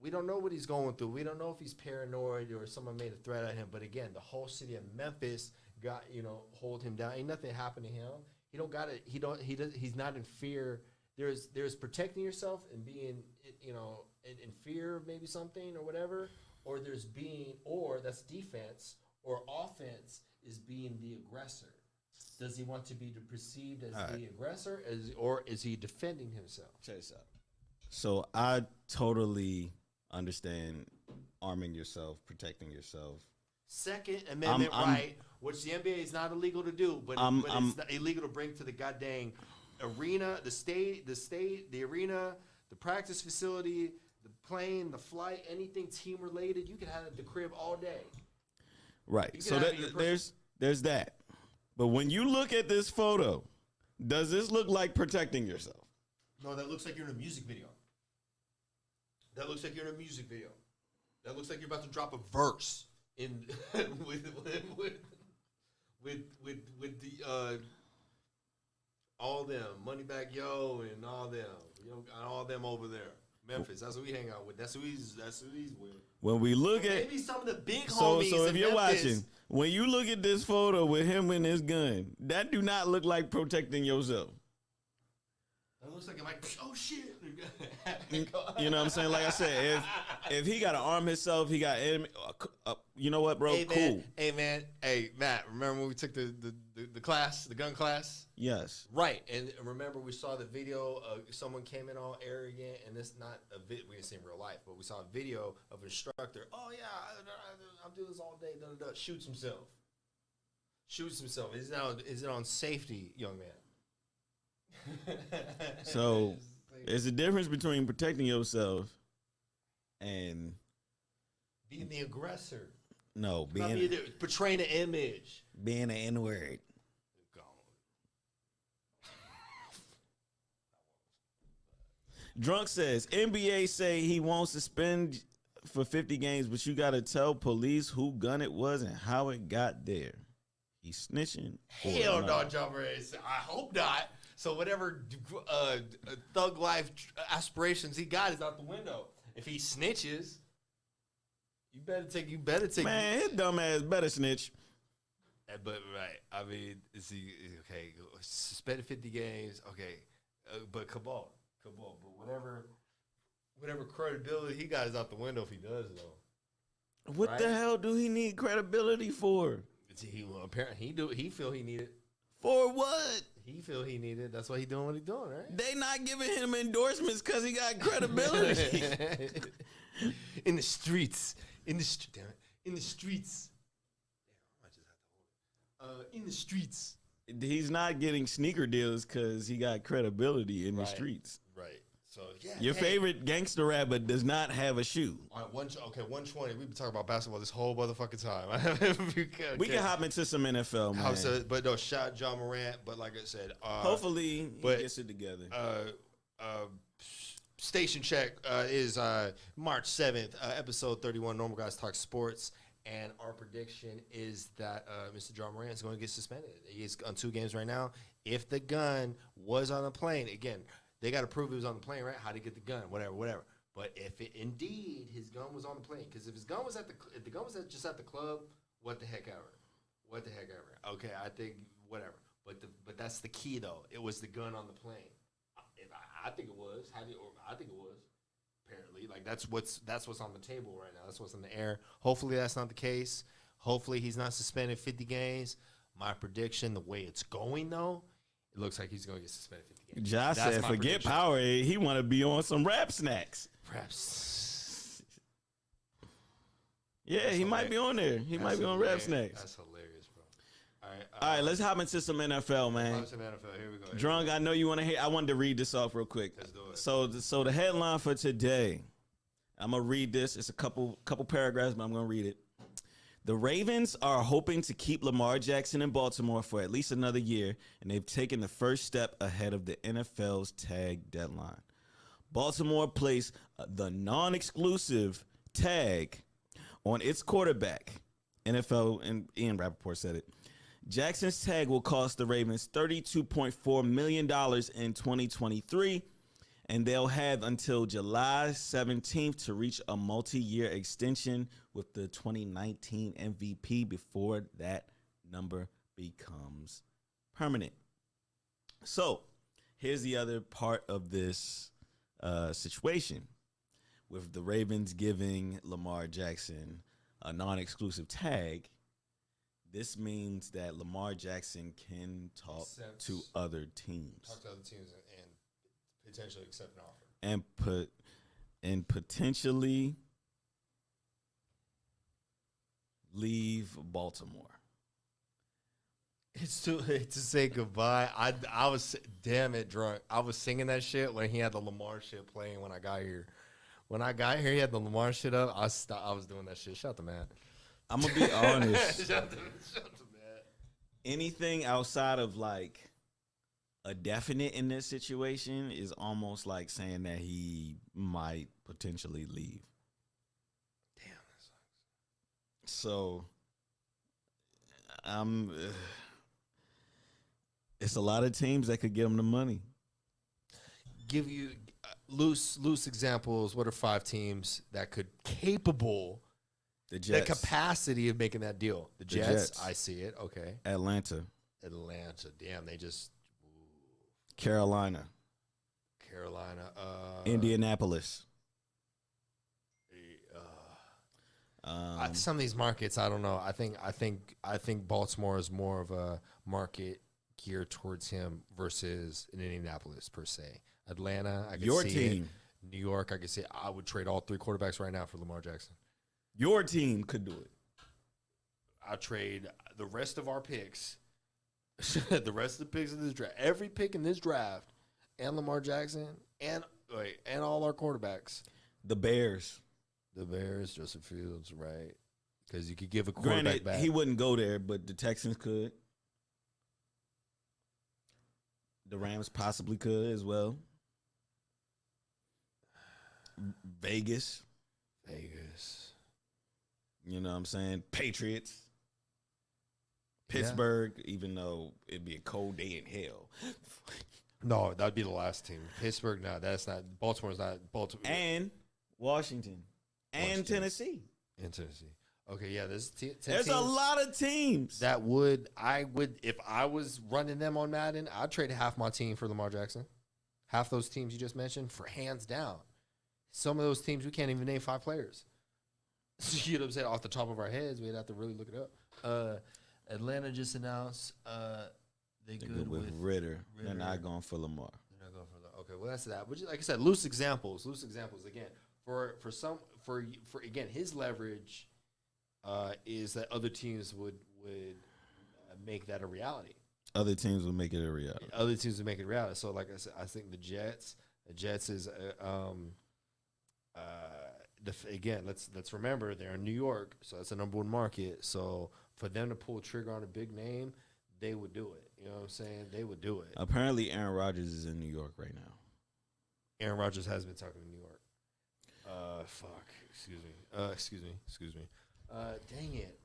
We don't know what he's going through. We don't know if he's paranoid or someone made a threat at him. But again, the whole city of Memphis got hold him down. Ain't nothing happened to him. He don't got it. He's not in fear. There's protecting yourself and being in fear of maybe something or whatever. Or that's defense, or offense is being the aggressor. Does he want to be perceived as the aggressor, or is he defending himself? Check this out. So I totally understand arming yourself, protecting yourself. Second Amendment right, which the NBA is not illegal to do, but it's not illegal to bring to the goddamn arena, the arena, the practice facility, the plane, the flight, anything team related. You can have it at the crib all day. Right. So there's that. But when you look at this photo, does this look like protecting yourself? No, that looks like you're in a music video. That looks like you're about to drop a verse in with the all them Moneybagg Yo and all them over there. Memphis, that's what we hang out with. That's who he's with. When we look at maybe some of the big homies. So if you're Memphis, watching, when you look at this photo with him and his gun, that do not look like protecting yourself. That looks like oh shit. You know what I'm saying? Like I said, if he got to arm himself, he got enemy. You know what, bro? Hey, cool. Hey, Matt. Remember when we took the class, the gun class? Yes. Right. And remember, we saw the video. Someone came in all arrogant, and this not a vid. We didn't see in real life, but we saw a video of an instructor. Oh yeah, I'll do this all day. Shoots himself. Is it on safety, young man? So there's a difference between protecting yourself and being the aggressor. No, portraying an image. Being an N-word. Drunk says, NBA say he won't suspend for 50 games, but you got to tell police who gun it was and how it got there. He's snitching. Hell no, John Morant. I hope not. So whatever thug life aspirations he got is out the window. If he snitches, you better take. Man, his dumb ass better snitch. But right, I mean, is he okay? Suspended 50 games, okay. But cabal. But whatever credibility he got is out the window if he does though. What the hell do he need credibility for? Apparently he feel he need it. For what? He feel he need it. That's why he doing what he doing, right? They not giving him endorsements because he got credibility. In the streets. Damn it. In the streets. Damn, I might just have to hold it. In the streets. He's not getting sneaker deals because he got credibility in the streets. Right. So yeah. Your favorite gangster rapper does not have a shoe. All right, 120. We've been talking about basketball this whole motherfucking time. We can hop into some NFL, man. But no, shout out John Morant. But like I said, hopefully he gets it together. Station check is March 7th, episode 31. Normal Guys Talk Sports. And our prediction is that Mr. John Morant is going to get suspended. He's on 2 games right now. If the gun was on a plane, again, they got to prove it was on the plane, right? How to get the gun, whatever. But if it indeed his gun was on the plane, because if his gun was just at the club, what the heck ever. Okay, I think whatever. But that's the key though. It was the gun on the plane. I think it was. I think it was. Apparently, like that's what's on the table right now. That's what's in the air. Hopefully, that's not the case. Hopefully, he's not suspended 50 games. My prediction, the way it's going though, it looks like he's going to get suspended 50 games. Josh said, "Forget power. He want to be on some rap snacks." Raps. Yeah, that's he hilarious. Might be on there. He might be on rap snacks. That's hilarious, bro. All right, let's hop into some NFL, man. Some NFL. Here we go. Drunk, I know you want to hear. I wanted to read this off real quick. Let's do it. So the headline for today, I'm gonna read this. It's a couple paragraphs, but I'm gonna read it. The Ravens are hoping to keep Lamar Jackson in Baltimore for at least another year, and they've taken the first step ahead of the NFL's tag deadline. Baltimore placed the non-exclusive tag on its quarterback. NFL, and Ian Rappaport said it. Jackson's tag will cost the Ravens $32.4 million in 2023, and they'll have until July 17th to reach a multi-year extension with the 2019 MVP before that number becomes permanent. So here's the other part of this situation. With the Ravens giving Lamar Jackson a non-exclusive tag, this means that Lamar Jackson can talk to other teams. Talk to other teams and potentially accept an offer. And potentially leave Baltimore. It's too late to say goodbye. I was, damn it, Drunk. I was singing that shit when he had the Lamar shit playing when I got here. When I got here, he had the Lamar shit up. I was doing that shit. Shout out to Matt. I'm going to be honest. Shout out to Matt. Anything outside of like a definite in this situation is almost like saying that he might potentially leave. Damn, that sucks. So, it's a lot of teams that could get him the money. Give you loose examples. What are 5 teams that could capable the Jets, the capacity of making that deal? The Jets. I see it. Okay. Atlanta. Damn, they just. Carolina. Indianapolis. Some of these markets, I don't know. I think Baltimore is more of a market geared towards him versus in Indianapolis per se. Atlanta, I could see team. It. New York, I could say I would trade all 3 quarterbacks right now for Lamar Jackson. Your team could do it. I trade the rest of our picks The rest of the picks in this draft, every pick in this draft, and Lamar Jackson, and all our quarterbacks. The Bears. The Bears, Justin Fields, right? Because you could give a quarterback Granted, back. he wouldn't go there, but the Texans could. The Rams possibly could as well. Vegas. You know what I'm saying? Patriots. Pittsburgh, even though it'd be a cold day in hell. No, that'd be the last team. Pittsburgh, no, that's not. Baltimore's not. Baltimore. And Washington. And Tennessee. And Tennessee. Okay, yeah, there's a lot of teams. That I would, if I was running them on Madden, I'd trade half my team for Lamar Jackson. Half those teams you just mentioned, for hands down. Some of those teams, we can't even name 5 players. You know what I'm saying? Off the top of our heads, we'd have to really look it up. Atlanta just announced they're good with Ritter. They're not going for Lamar. They're not going for Lamar. Okay, well, that's that. But like I said, loose examples again. For again, his leverage is that other teams would make that a reality. Other teams would make it a reality. Other teams would make it a reality. So, like I said, I think the Jets is again. Let's remember they're in New York, so that's the #1 market. So for them to pull a trigger on a big name, they would do it. You know what I'm saying? They would do it. Apparently, Aaron Rodgers is in New York right now. Aaron Rodgers has been talking to New York. Excuse me. Dang it.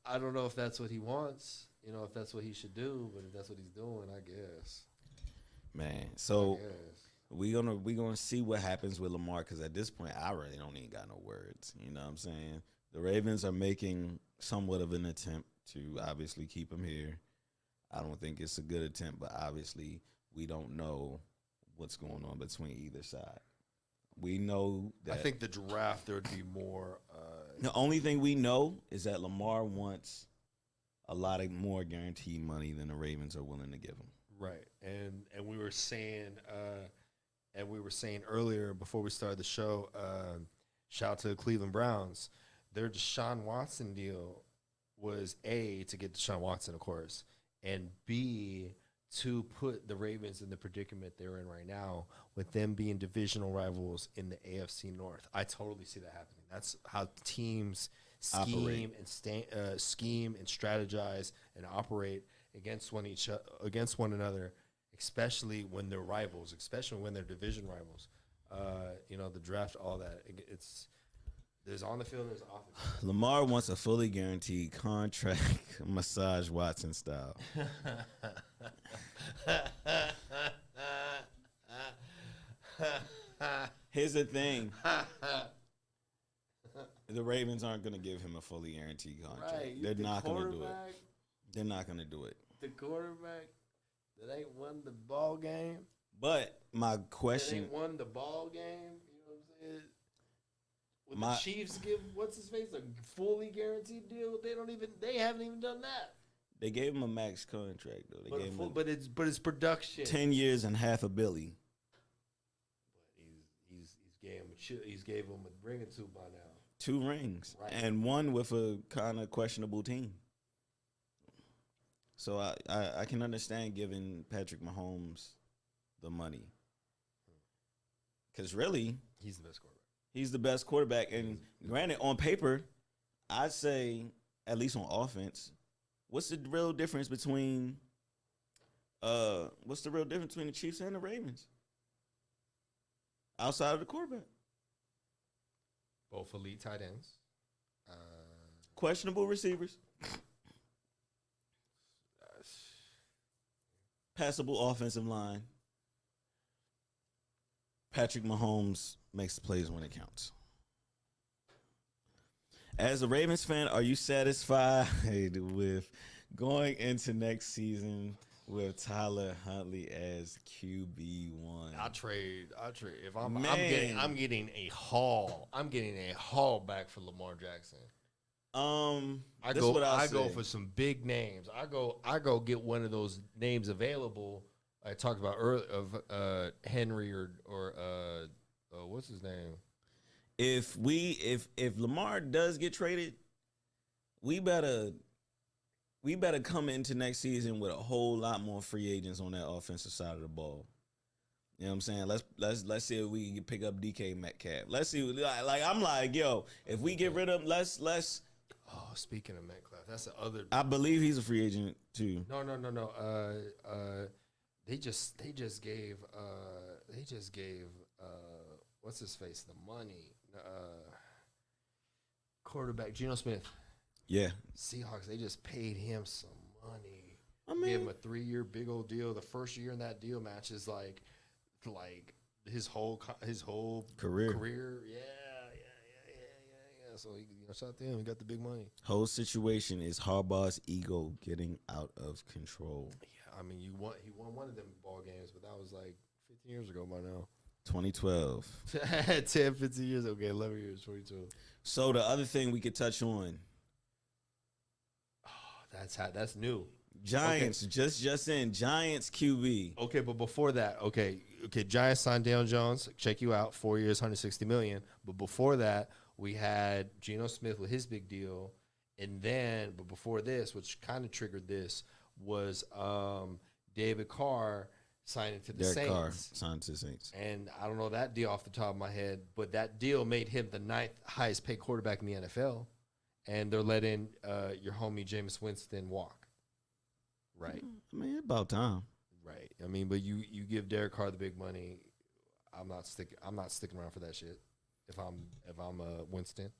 I don't know if that's what he wants. You know, if that's what he should do, but if that's what he's doing, I guess. Man, so we gonna see what happens with Lamar, because at this point, I really don't even got no words. You know what I'm saying? The Ravens are making somewhat of an attempt to obviously keep him here. I don't think it's a good attempt, but obviously we don't know what's going on between either side. We know that. I think the draft, there would be more. The only thing we know is that Lamar wants a lot of more guaranteed money than the Ravens are willing to give him. Right, and we were saying, earlier before we started the show, shout out to the Cleveland Browns. Their Deshaun Watson deal was A, to get Deshaun Watson, of course, and B, to put the Ravens in the predicament they're in right now, with them being divisional rivals in the AFC North. I totally see that happening. That's how teams scheme and strategize and operate against one another, especially when they're rivals, especially when they're division rivals. The draft, all that. There's on the field and there's off the field. Lamar wants a fully guaranteed contract, massage Watson style. Here's the thing. The Ravens aren't going to give him a fully guaranteed contract. Right, They're not going to do it. They're not going to do it. The quarterback that ain't won the ball game. But my question... That ain't won the ball game. You know what I'm saying? Would the Chiefs give what's-his-face a fully guaranteed deal? They haven't even done that. They gave him a max contract, though. But it's production. 10 years and half a billy. But he's gave him a ring or 2 by now. 2 rings. Right. And 1 with a kind of questionable team. So I can understand giving Patrick Mahomes the money. Because really, he's the best quarterback. He's the best quarterback. And granted, on paper, I'd say, at least on offense, what's the real difference between the Chiefs and the Ravens? Outside of the quarterback. Both elite tight ends. Questionable receivers. Passable offensive line. Patrick Mahomes makes the plays when it counts. As a Ravens fan, are you satisfied with going into next season with Tyler Huntley as QB1? I trade. If I'm getting a haul. I'm getting a haul back for Lamar Jackson. I go for some big names. I go get one of those names available. I talked about earlier of Henry or what's his name? If Lamar does get traded, we better come into next season with a whole lot more free agents on that offensive side of the ball. You know what I'm saying? Let's see if we can pick up DK Metcalf. Let's see. Like I'm like, yo, if we get rid of him, let's. Oh, speaking of Metcalf, that's the other. I believe he's a free agent too. No. They just gave what's his face the money. Quarterback Geno Smith. Yeah. Seahawks. They just paid him some money. I mean, gave him a 3-year big old deal. The first year in that deal matches like his whole career. Yeah. So shout out to him. He got the big money. Whole situation is Harbaugh's ego getting out of control. Yeah, I mean, he won one of them ball games, but that was like 15 years ago by now. 2012. 10, 15 years. Okay, 11 years, 2012. So the other thing we could touch on. Oh, that's new. Giants, okay. just in Giants QB. Okay, but before that, okay, Giants signed Daniel Jones. Check you out, 4 years, $160 million. But before that, we had Geno Smith with his big deal, and then, but before this, which kind of triggered this, was David Carr signing to the Saints. Derek Carr signed to the Saints. And I don't know that deal off the top of my head, but that deal made him the 9th highest paid quarterback in the NFL, and they're letting your homie Jameis Winston walk. Right. I mean, about time. Right. I mean, but you give Derek Carr the big money. I'm not sticking around for that shit. If I'm Winston.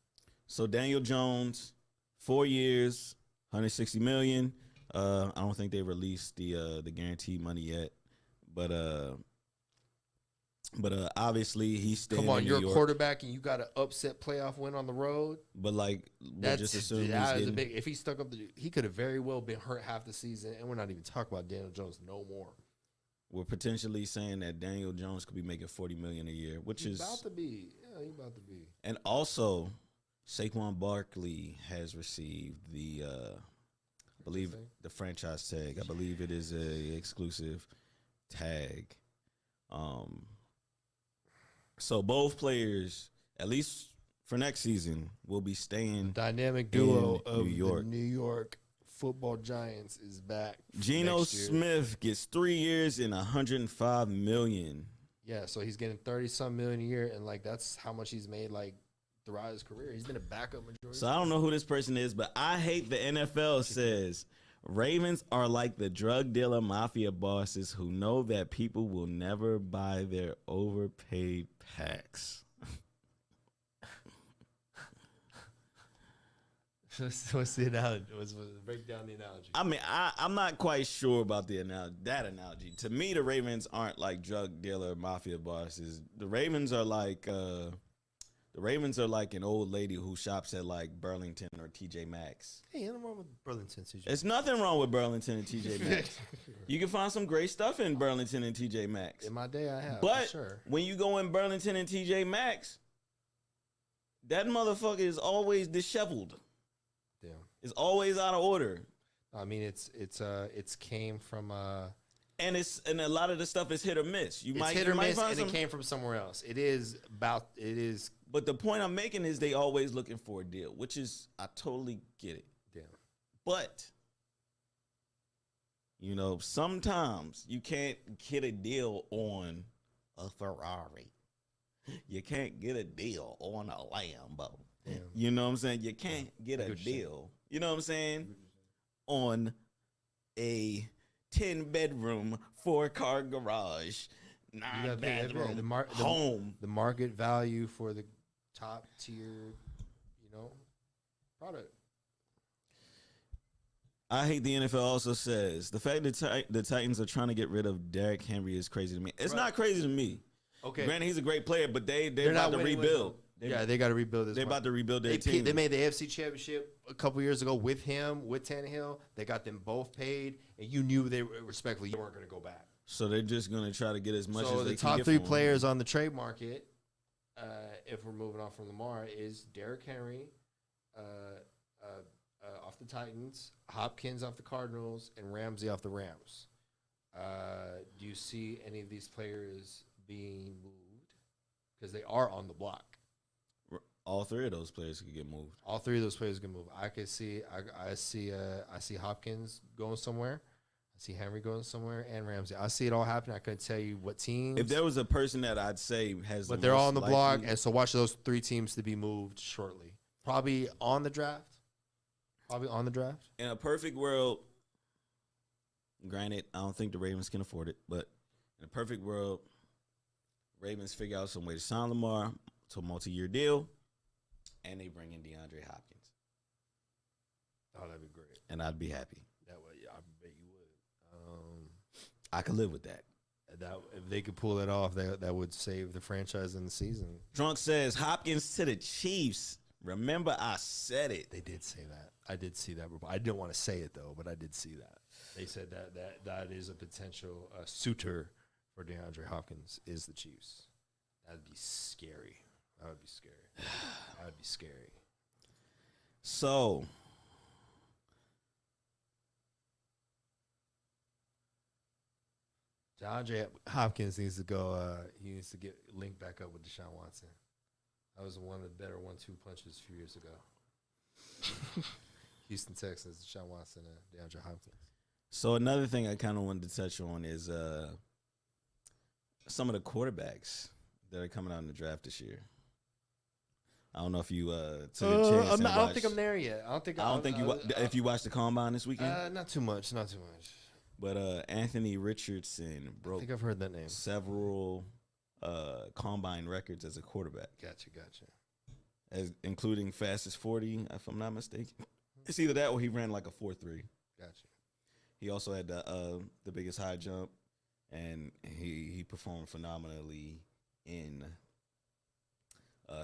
So Daniel Jones, 4 years, $160 million. I don't think they released the guaranteed money yet, but obviously he's staying. Come on, in you're New a York. quarterback and you got an upset playoff win on the road. But like, we'll just assume that is a big. If he stuck up, he could have very well been hurt half the season, and we're not even talking about Daniel Jones no more. We're potentially saying that Daniel Jones could be making $40 million a year, which he's is about to be. Yeah, he's about to be. And also, Saquon Barkley has received the, I believe the franchise tag. I believe it is a exclusive tag. So both players, at least for next season, will be staying. The dynamic duo of New York. The New York Football Giants is back. Geno Smith gets 3 years and $105 million. Yeah, so he's getting 30-some million a year, and like that's how much he's made like throughout his career. He's been a backup majority. So I don't know who this person is, but I hate the NFL says Ravens are like the drug dealer mafia bosses who know that people will never buy their overpaid packs. What's the analogy? Break down the analogy. I mean, I'm not quite sure about that analogy. To me, the Ravens aren't like drug dealer mafia bosses. The Ravens are like an old lady who shops at like Burlington or TJ Maxx. Hey, nothing wrong with Burlington, TJ. There's nothing wrong with Burlington and TJ Maxx. You can find some great stuff in Burlington and TJ Maxx. In my day, I have. But for sure. When you go in Burlington and TJ Maxx, that motherfucker is always disheveled. Damn. It's always out of order. I mean, it's came from and a lot of the stuff is hit or miss. It's hit or miss, and it came from somewhere else. It is. But the point I'm making is they always looking for a deal, which is I totally get it. Damn. But sometimes you can't get a deal on a Ferrari. You can't get a deal on a Lambo. Damn. You know what I'm saying? You can't get a deal. You know what I'm saying? On a 10-bedroom, 4-car garage, 9-bedroom home. The market value for the top tier, product. I hate the NFL also says the fact that the Titans are trying to get rid of Derrick Henry is crazy to me. It's not crazy to me. Okay. Granted, he's a great player, but they're about to rebuild. They got to rebuild this. They're about to rebuild their team. They made the AFC Championship a couple years ago with him, with Tannehill. They got them both paid, and you knew they respectfully you weren't going to go back. So they're just going to try to get as much as they can get. So the top 3 players on the trade market, if we're moving on from Lamar, is Derrick Henry, off the Titans, Hopkins off the Cardinals, and Ramsey off the Rams. Do you see any of these players being moved? Because they are on the block. All three of those players could get moved. All three of those players can move. I see Hopkins going somewhere. I see Henry going somewhere, and Ramsey. I see it all happening. I couldn't tell you what teams. If there was a person that I'd say has, but they're all on the block, and so watch those three teams to be moved shortly. Probably on the draft. In a perfect world, granted, I don't think the Ravens can afford it, but in a perfect world, Ravens figure out some way to sign Lamar to a multi-year deal, and they bring in DeAndre Hopkins. Oh, that'd be great. And I'd be happy. That way, I bet you would. I could live with that. That if they could pull it off, that would save the franchise in the season. Drunk says Hopkins to the Chiefs. Remember, I said it. They did say that. I did see that. I didn't want to say it though, but I did see that. They said that is a potential suitor for DeAndre Hopkins is the Chiefs. That'd be scary. That would be scary. So, DeAndre Hopkins needs to go. He needs to get linked back up with Deshaun Watson. That was one of the better 1-2 punches a few years ago. Houston Texans, Deshaun Watson, and DeAndre Hopkins. So another thing I kind of wanted to touch on is some of the quarterbacks that are coming out in the draft this year. I don't know if you took a chance. I don't think I'm there yet. I don't think if you watched the combine this weekend. Not too much. But Anthony Richardson broke. I think I've heard that name. Several combine records as a quarterback. Gotcha. As including fastest 40, if I'm not mistaken. It's either that or he ran like a 4.3. Gotcha. He also had the biggest high jump, and he performed phenomenally in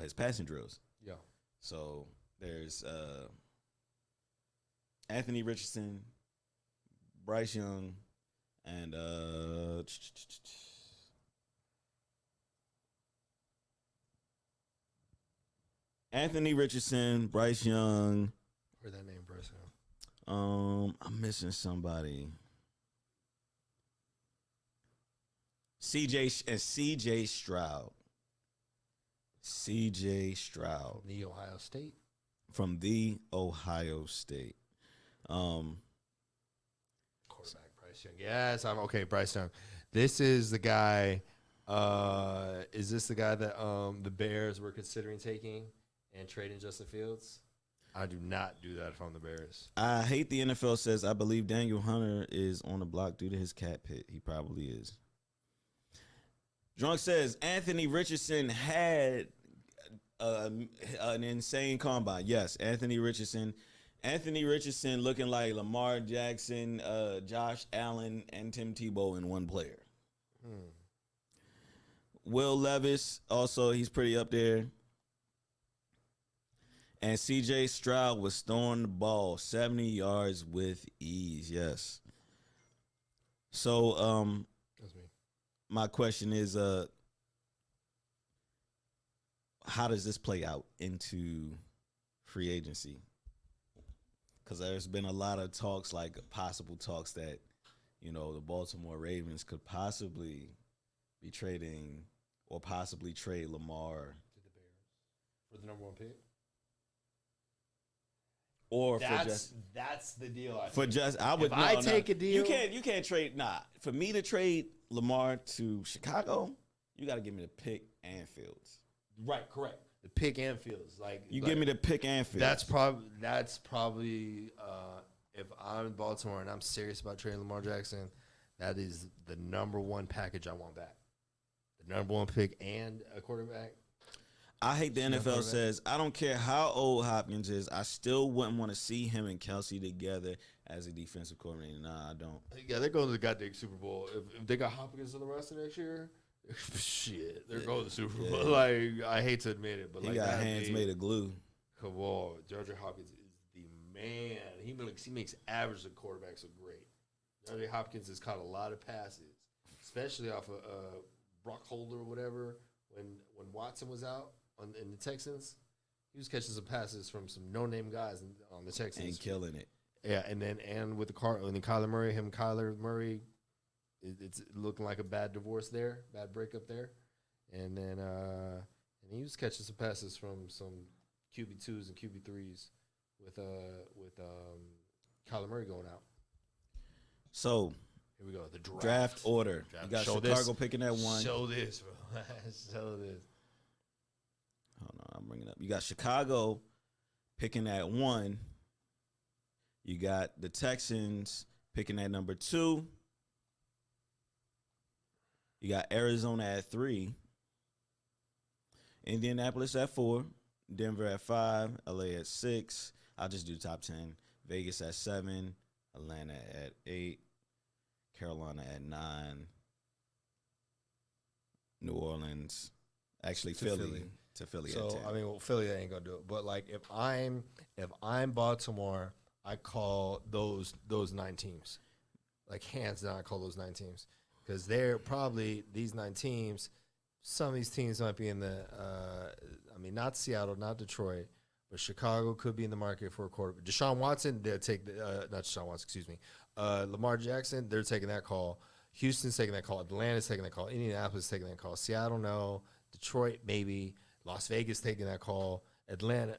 his passing drills. Yeah. So there's Anthony Richardson, Bryce Young, and Anthony Richardson, Bryce Young. Where'd that name, Bryce Young? I'm missing somebody. CJ Stroud. CJ Stroud. The Ohio State. From the Ohio State. Quarterback Bryce Young. Yes, I'm okay, Bryce Young. This is the guy. Is this the guy that the Bears were considering taking and trading Justin Fields? I do not do that if I'm the Bears. I hate the NFL says I believe Daniel Hunter is on the block due to his cat pit. He probably is. Drunk says Anthony Richardson had an insane combine. Yes, Anthony Richardson. Anthony Richardson looking like Lamar Jackson, Josh Allen, and Tim Tebow in one player. Will Levis, also, he's pretty up there. And C.J. Stroud was throwing the ball 70 yards with ease. Yes. So, That's me. My question is, how does this play out into free agency? Because there's been a lot of talks, like possible talks that, the Baltimore Ravens could possibly be trading or possibly trade Lamar To the Bears. For the number one pick? or That's the deal. Take a deal. You can't trade. Nah, for me to trade Lamar to Chicago, you got to give me the pick and Fields. Right, correct. The pick and Fields. Give me the pick and Fields. That's probably if I'm in Baltimore and I'm serious about trading Lamar Jackson, that is the number one package I want back. The number one pick and a quarterback. I hate the NFL says, I don't care how old Hopkins is, I still wouldn't want to see him and Kelsey together as a defensive coordinator. Nah, I don't. Yeah, they're going to the goddamn Super Bowl. If they got Hopkins in the roster next year, shit, they're going to the Super Bowl. I hate to admit it, but he got hands made of glue. Come on, DeAndre Hopkins is the man. He makes average of quarterbacks look great. DeAndre Hopkins has caught a lot of passes, especially off of Brock Holder or whatever when Watson was out. In the Texans, he was catching some passes from some no-name guys on the Texans and killing it. Yeah, and with Kyler Murray, it's looking like a bad divorce there, bad breakup there, and then and he was catching some passes from some QB2s and QB3s with Kyler Murray going out. So here we go. The draft order. You got Chicago picking at 1. Show this, bro. Show this. Hold on, I'm bringing it up. You got Chicago picking at 1. You got the Texans picking at number 2. You got Arizona at 3. Indianapolis at 4. Denver at 5. LA at 6. I'll just do top 10. Vegas at 7. Atlanta at 8. Carolina at 9. New Orleans. Actually, Philly. To Philly so, at 10. I mean, well, Philly ain't going to do it. But, like, if I'm Baltimore, I call those 9 teams. Like, hands down, I call those 9 teams. Because they're probably, these 9 teams, some of these teams might be in the, not Seattle, not Detroit, but Chicago could be in the market for a quarterback. Deshaun Watson, they'll take, not Deshaun Watson, excuse me. Lamar Jackson, they're taking that call. Houston's taking that call. Atlanta's taking that call. Indianapolis is taking that call. Seattle, no. Detroit, maybe. Las Vegas taking that call. Atlanta's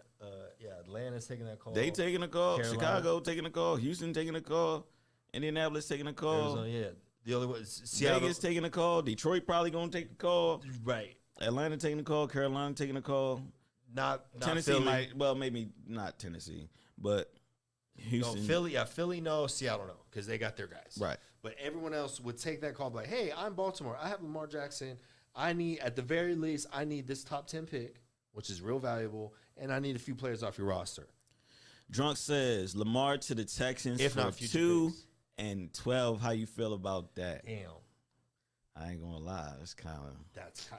taking that call. They taking a call. Carolina. Chicago taking a call. Houston taking a call. Indianapolis taking a call. Arizona, yeah. The other one is Seattle. Vegas taking a call. Detroit probably going to take the call. Right. Atlanta taking a call. Carolina taking a call. Not Tennessee Philly. might, well, maybe not Tennessee, but Houston. No, Philly, Philly no, Seattle no, because they got their guys. Right. But everyone else would take that call, like, hey, I'm Baltimore. I have Lamar Jackson. I need, at the very least, I need this top 10 pick, which is real valuable, and I need a few players off your roster. Drunk says Lamar to the Texans If for not future 2 picks. and 12. How you feel about that? Damn. I ain't gonna lie, it's kind of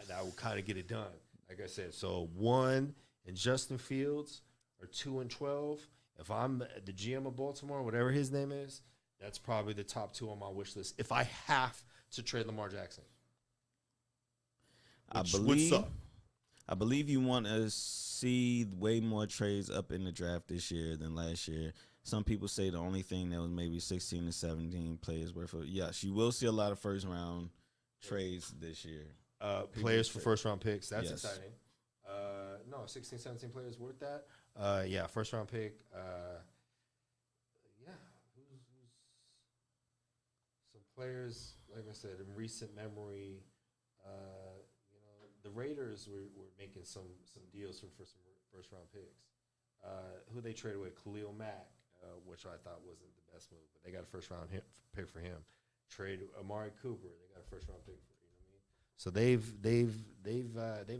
That will kind of get it done. Like I said, so 1 and Justin Fields or 2 and 12. If I'm the GM of Baltimore, whatever his name is, that's probably the top 2 on my wish list. If I have to trade Lamar Jackson, I believe you want to see way more trades up in the draft this year than last year. Some people say the only thing that was maybe 16 to 17 players worth of. Yes, you will see a lot of first round trades this year. Players for first round picks. That's Yes. exciting. No, 16, 17 players worth that. Yeah, first round pick. Yeah, who's some players? Like I said, in recent memory, the Raiders were making some deals for some first round picks. Who they traded with? Khalil Mack, which I thought wasn't the best move, but they got a first round pick for him. Traded Amari Cooper. They got a first round pick for. So they've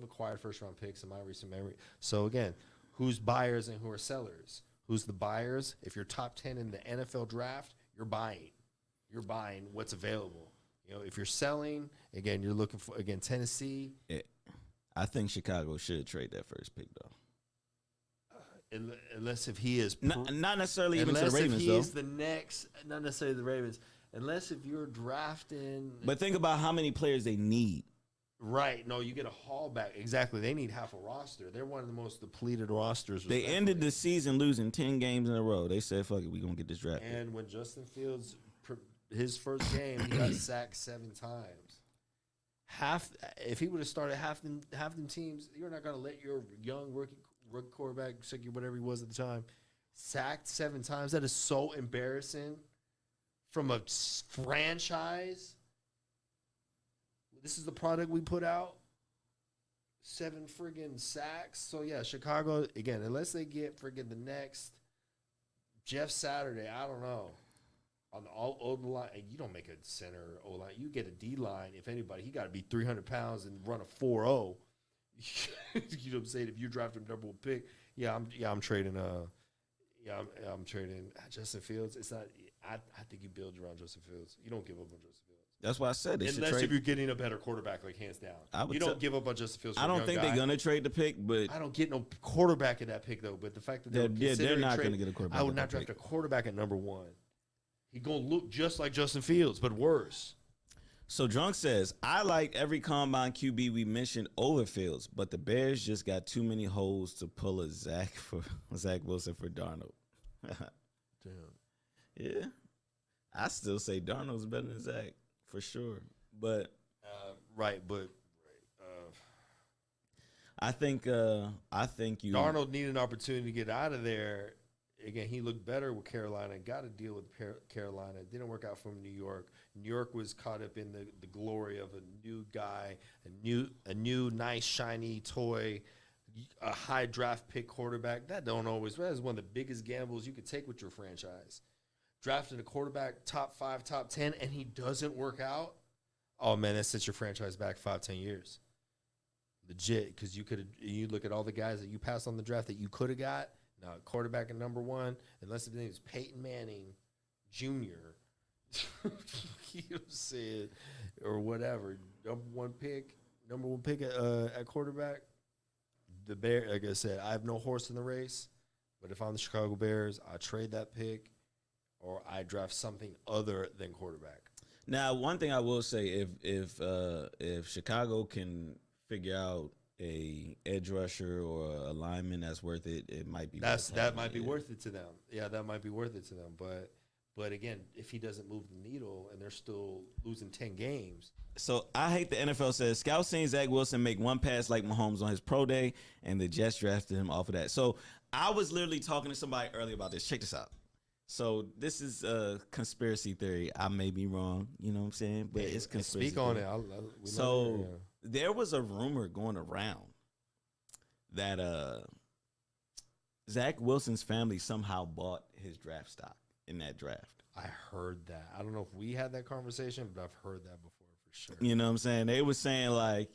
acquired first round picks in my recent memory. So again, who's buyers and who are sellers? Who's the buyers? If you're top 10 in the NFL draft, you're buying. You're buying what's available. You know, if you're selling, again, you're looking for Tennessee. I think Chicago should trade that first pick though. Unless if he is not necessarily even to the Ravens if he though. is the next, not necessarily the Ravens. Unless if you're drafting. But think about how many players they need. Right. No, you get a haul back. Exactly. They need half a roster. They're one of the most depleted rosters. They ended the season losing 10 games in a row. They said, fuck it, we're going to get this draft. And when Justin Fields, his first game, he got sacked 7 times. If he would have started half them teams, you're not going to let your young rookie quarterback, whatever he was at the time, sacked 7 times. That is so embarrassing. From a franchise, this is the product we put out. 7 friggin' sacks. So yeah, Chicago again. Unless they get friggin' the next Jeff Saturday, I don't know. On the all O line, and you don't make a center O line. You get a D line. If anybody, he got to be 300 pounds and run a 4.0. You know what I'm saying? If you draft him number 1 pick, I'm trading. I'm trading Justin Fields. It's not. I think you build around Justin Fields. You don't give up on Justin Fields. That's why I said they should Unless trade. if you're getting a better quarterback, like hands down. You don't give up on Justin Fields. I don't think they're gonna trade the pick, but I don't get no quarterback in that pick though. But the fact that they're not gonna get a quarterback. I would not draft a quarterback at number 1. He's gonna look just like Justin Fields, but worse. So Drunk says, I like every combine QB we mentioned over Fields, but the Bears just got too many holes to pull a Zach Wilson for Darnold. Damn. Yeah. I still say Darnold's better than Zach, for sure. But I think you. Darnold needed an opportunity to get out of there. Again, he looked better with Carolina. Got to deal with Carolina. It didn't work out from New York. New York was caught up in the glory of a new guy, a new nice shiny toy, a high draft pick quarterback. That is one of the biggest gambles you could take with your franchise. Drafting a quarterback top 5, top 10, and he doesn't work out. Oh man, that sets your franchise back 5-10 years. Legit, because you look at all the guys that you passed on the draft that you could have got. Now, quarterback at number 1, unless his name is Peyton Manning Jr., you know what I'm saying, or whatever. Number one pick at quarterback. The Bear, like I said, I have no horse in the race, but if I'm the Chicago Bears, I trade that pick or I draft something other than quarterback. Now, one thing I will say, if Chicago can figure out a edge rusher or a lineman that's worth it, it might be. That might be worth it to them. Yeah, that might be worth it to them. But again, if he doesn't move the needle and they're still losing 10 games. So I hate the NFL says scouts seen Zach Wilson make one pass like Mahomes on his pro day, and the Jets drafted him off of that. So I was literally talking to somebody earlier about this. Check this out. So this is a conspiracy theory. I may be wrong, you know what I'm saying? But it's conspiracy Speak on theory. it. So there was a rumor going around that Zach Wilson's family somehow bought his draft stock in that draft. I heard that. I don't know if we had that conversation, but I've heard that before for sure. You know what I'm saying? They were saying like,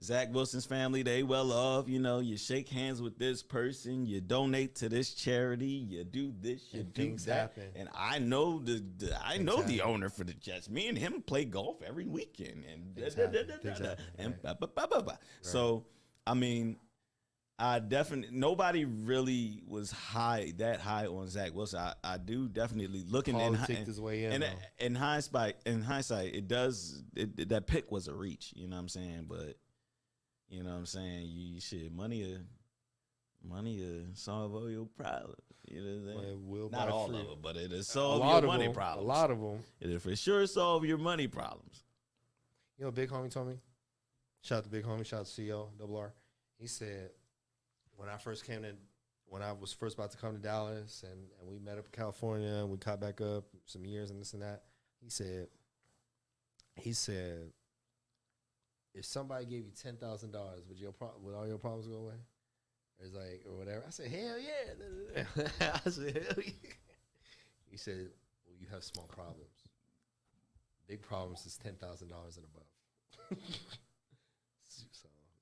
Zach Wilson's family, they well off. You shake hands with this person, you donate to this charity, you do this, you and do things that. happen. And I know the owner for the Jets. Me and him play golf every weekend, So, I mean, nobody really was that high on Zach Wilson. I do definitely looking his way in hindsight, that pick was a reach. You know what I'm saying? But you know what I'm saying? Money will solve all your problems. You know what I'm saying? Well, not all of them, but it'll solve your money problems. A lot of them. It'll for sure solve your money problems. Big homie told me. Shout out to Big Homie. Shout out to CEO Double R. He said when I was first about to come to Dallas and we met up in California and we caught back up some years and this and that. He said. If somebody gave you $10,000, would all your problems go away? It's like, or whatever. I said, hell yeah. I said, hell yeah. He said, well, you have small problems. Big problems is $10,000 and above.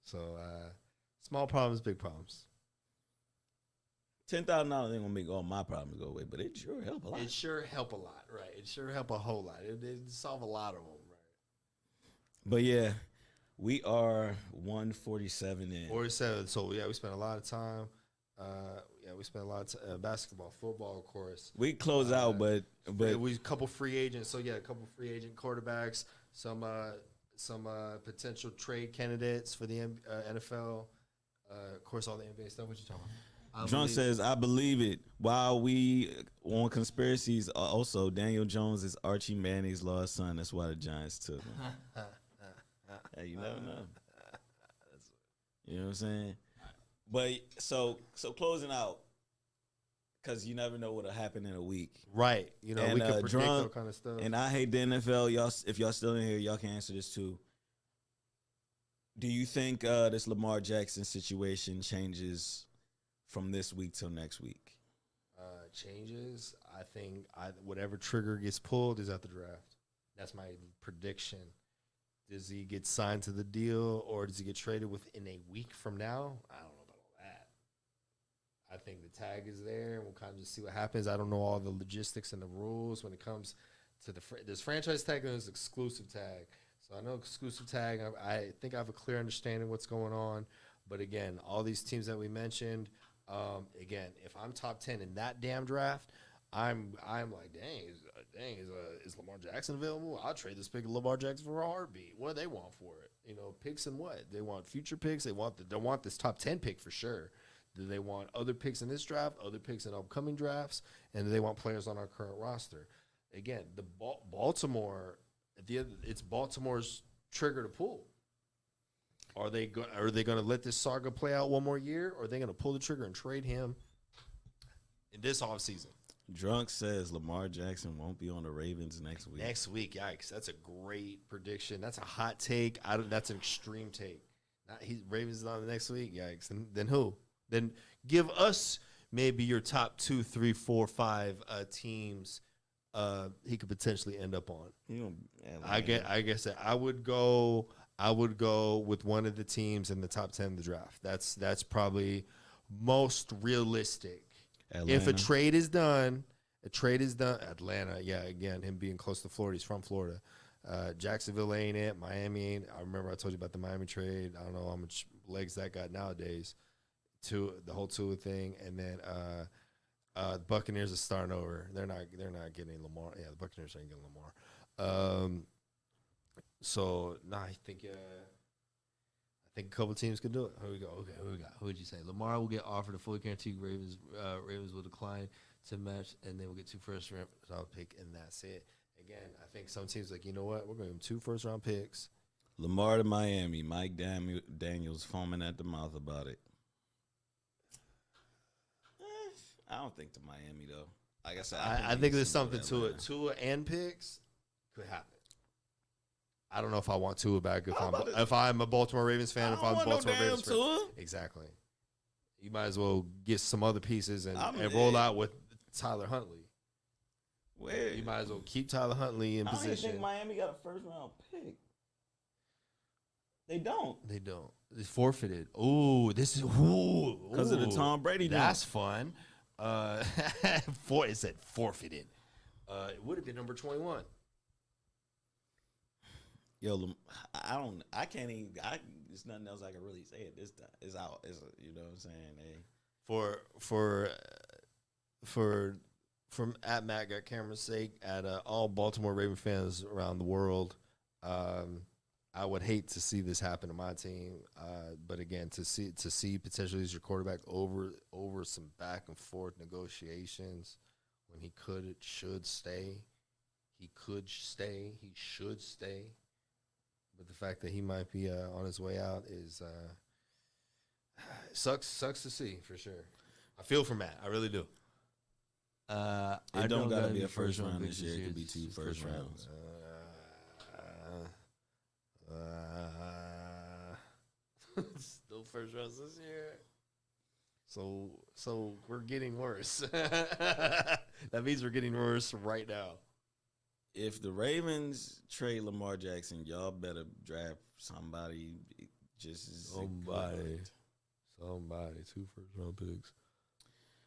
so small problems, big problems. $10,000 ain't gonna make all my problems go away, but it sure help a lot. It sure help a lot, right? It sure help a whole lot. It solve a lot of them, right? But yeah. We are 147 in. 47. So yeah, we spent a lot of time. We spent a lot of basketball, football, of course. We close out, but we a couple free agents. So yeah, a couple free agent quarterbacks. Some potential trade candidates for the NFL. Of course, all the NBA stuff. What you talking about? John says, I believe it. While we on conspiracies, also Daniel Jones is Archie Manning's lost son. That's why the Giants took him. Hey, you never know. You know what I'm saying? But so closing out, because you never know what'll happen in a week. Right. We can predict that kind of stuff. And I hate the NFL. Y'all, if y'all still in here, y'all can answer this too. Do you think this Lamar Jackson situation changes from this week till next week? Changes. I think whatever trigger gets pulled is at the draft. That's my prediction. Does he get signed to the deal or does he get traded within a week from now? I don't know about all that. I think the tag is there, and we'll kind of just see what happens. I don't know all the logistics and the rules when it comes to there's franchise tag and there's exclusive tag. So I know exclusive tag. I think I have a clear understanding of what's going on. But again, all these teams that we mentioned, again, if I'm top 10 in that damn draft, I'm like, is Lamar Jackson available? I'll trade this pick of Lamar Jackson for a heartbeat. What do they want for it? Picks and what? They want future picks. They want this top 10 pick for sure. Do they want other picks in this draft, other picks in upcoming drafts, and do they want players on our current roster? Again, the Baltimore, at the end, it's Baltimore's trigger to pull. Are they going to let this saga play out one more year, or are they going to pull the trigger and trade him in this offseason? Drunk says Lamar Jackson won't be on the Ravens next week. Next week, yikes! That's a great prediction. That's a hot take. That's an extreme take. Ravens not the next week, yikes! And then who? Then give us maybe your top 2, 3, 4, 5 teams. He could potentially end up on. I guess I would go with one of the teams in the top 10 of the draft. That's probably most realistic. Atlanta. If a trade is done, Atlanta, yeah, again, him being close to Florida, he's from Florida. Jacksonville ain't it. Miami ain't. I remember I told you about the Miami trade. I don't know how much legs that got nowadays. The whole Tua thing, and then the Buccaneers are starting over. They're not getting Lamar. Yeah, the Buccaneers ain't getting Lamar. I think a couple teams could do it. Here we go. Okay, who we got? Who would you say? Lamar will get offered a fully guaranteed. Ravens will decline to match, and then we'll get 2 first-round pick, and that's it. Again, I think some teams like, you know what? We're going to give them 2 first-round picks. Lamar to Miami. Mike Daniels foaming at the mouth about it. I don't think to Miami, though. Like I said, I think there's something to it. Tua and picks could happen. I don't know if I want Tua back if I'm a Baltimore Ravens fan. If I'm a Baltimore Ravens fan, exactly. You might as well get some other pieces and roll out with Tyler Huntley. Where you might as well keep Tyler Huntley in position. I don't think Miami got a first-round pick. They don't. It's forfeited. Ooh, this is because of the Tom Brady. That's fun. It said forfeited. It would have been number 21. Yo, I can't even. There's nothing else I can really say at this time. It's out. You know what I'm saying? From at Matt got camera's sake, at all Baltimore Raven fans around the world, I would hate to see this happen to my team. But again, to see potentially as your quarterback over some back and forth negotiations when he should stay. He should stay. But the fact that he might be on his way out is sucks to see for sure. I feel for Matt. I really do. It don't gotta be a first round this year. It could be 2 first rounds. No first rounds this year. So we're getting worse. That means we're getting worse right now. If the Ravens trade Lamar Jackson, y'all better draft somebody. Somebody. 2 first round picks.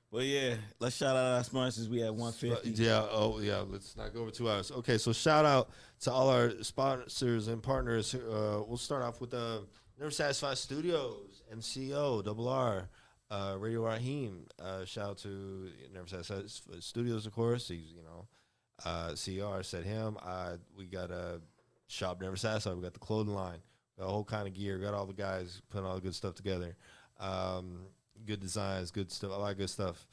Well, yeah. Let's shout out our sponsors. We have 150. Yeah. Oh, yeah. Let's not go over 2 hours. Okay. So shout out to all our sponsors and partners. We'll start off with Never Satisfied Studios and CEO RR, Radio Raheem. Shout out to Never Satisfied Studios, of course. He's CR said him. We got a shop Never Satisfied. We got the clothing line. Got a whole kind of gear. Got all the guys putting all the good stuff together. Good designs, good stuff. A lot of good stuff.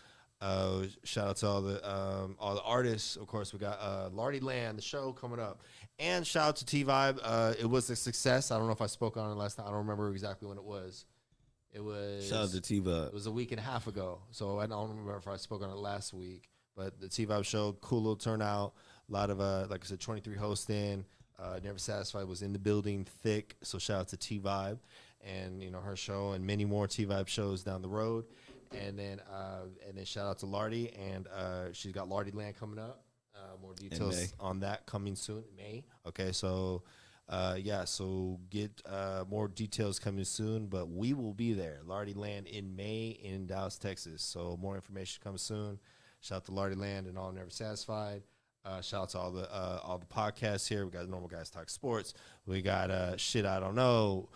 Shout out to all the artists. Of course, we got Lardy Land, the show coming up, and shout out to T Vibe. It was a success. I don't know if I spoke on it last time. I don't remember exactly when it was. It was shout out to T Vibe. It was a week and a half ago, so I don't remember if I spoke on it last week. But the T Vibe show, cool little turnout. A lot of like I said, 23 hosts in. Never Satisfied was in the building, thick. So shout out to T Vibe and her show and many more T Vibe shows down the road. And then shout out to Lardy, and she's got Lardy Land coming up. More details on that coming soon, May. Okay, so so get more details coming soon, but we will be there. Lardy Land in May in Dallas, Texas. So more information coming soon. Shout out to Lardy Land and all Never Satisfied. Shout out to all the podcasts here. We got Normal Guys Talk Sports. We got Shit I Don't Know.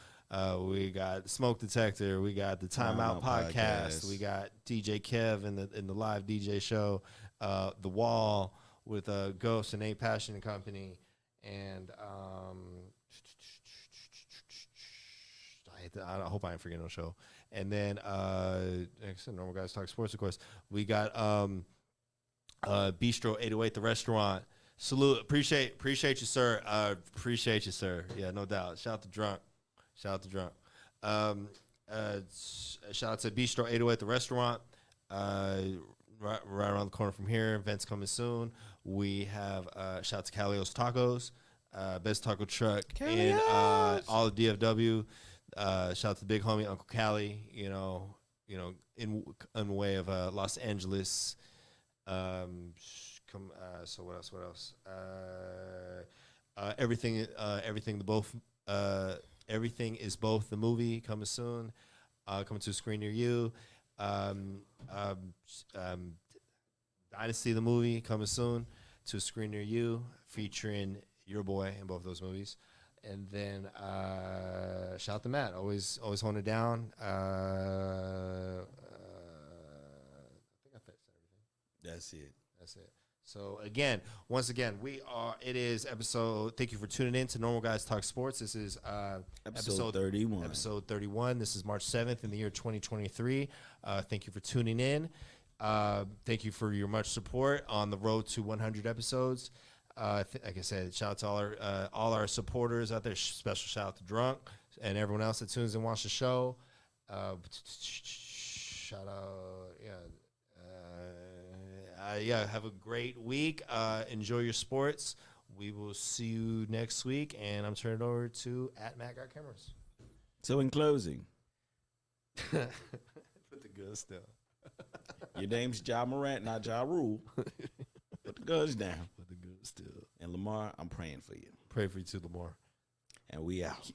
We got Smoke Detector. We got the Timeout Podcast. We got DJ Kev in the live DJ show. The Wall with Ghost and 8 Passion and Company. And I hope I ain't forgetting no show. And then like I said, Normal Guys Talk Sports, of course. We got Bistro 808, the restaurant. Salute. Appreciate you, sir. Appreciate you, sir. Yeah, no doubt. Shout out to Drunk. Shout out to Bistro 808, the restaurant. Right around the corner from here. Events coming soon. We have shout out to Calio's Tacos, best taco truck in all of DFW. Shout out to the big homie Uncle Cali. In way of Los Angeles. So what else? Everything is both the movie coming soon. Coming to a screen near you. Dynasty the movie coming soon to a screen near you, featuring your boy in both those movies. And then shout out to Matt, always holding it down. I think I said everything. That's it. So once again, it is episode. Thank you for tuning in to Normal Guys Talk Sports. This is episode 31. Episode 31. This is March 7th in the year 2023. Thank you for tuning in. Thank you for your much support on the road to 100 episodes. Like I said, shout out to all our supporters out there. Special shout out to Drunk and everyone else that tunes in and watches the show. Shout out, have a great week. Enjoy your sports. We will see you next week, and I'm turning it over to @MattGotCameras. So in closing, put the goods down. Your name's Ja Morant, not Ja Rule. Put the goods down. Put the goods still. And Lamar, I'm praying for you. Pray for you too, Lamar. And we out.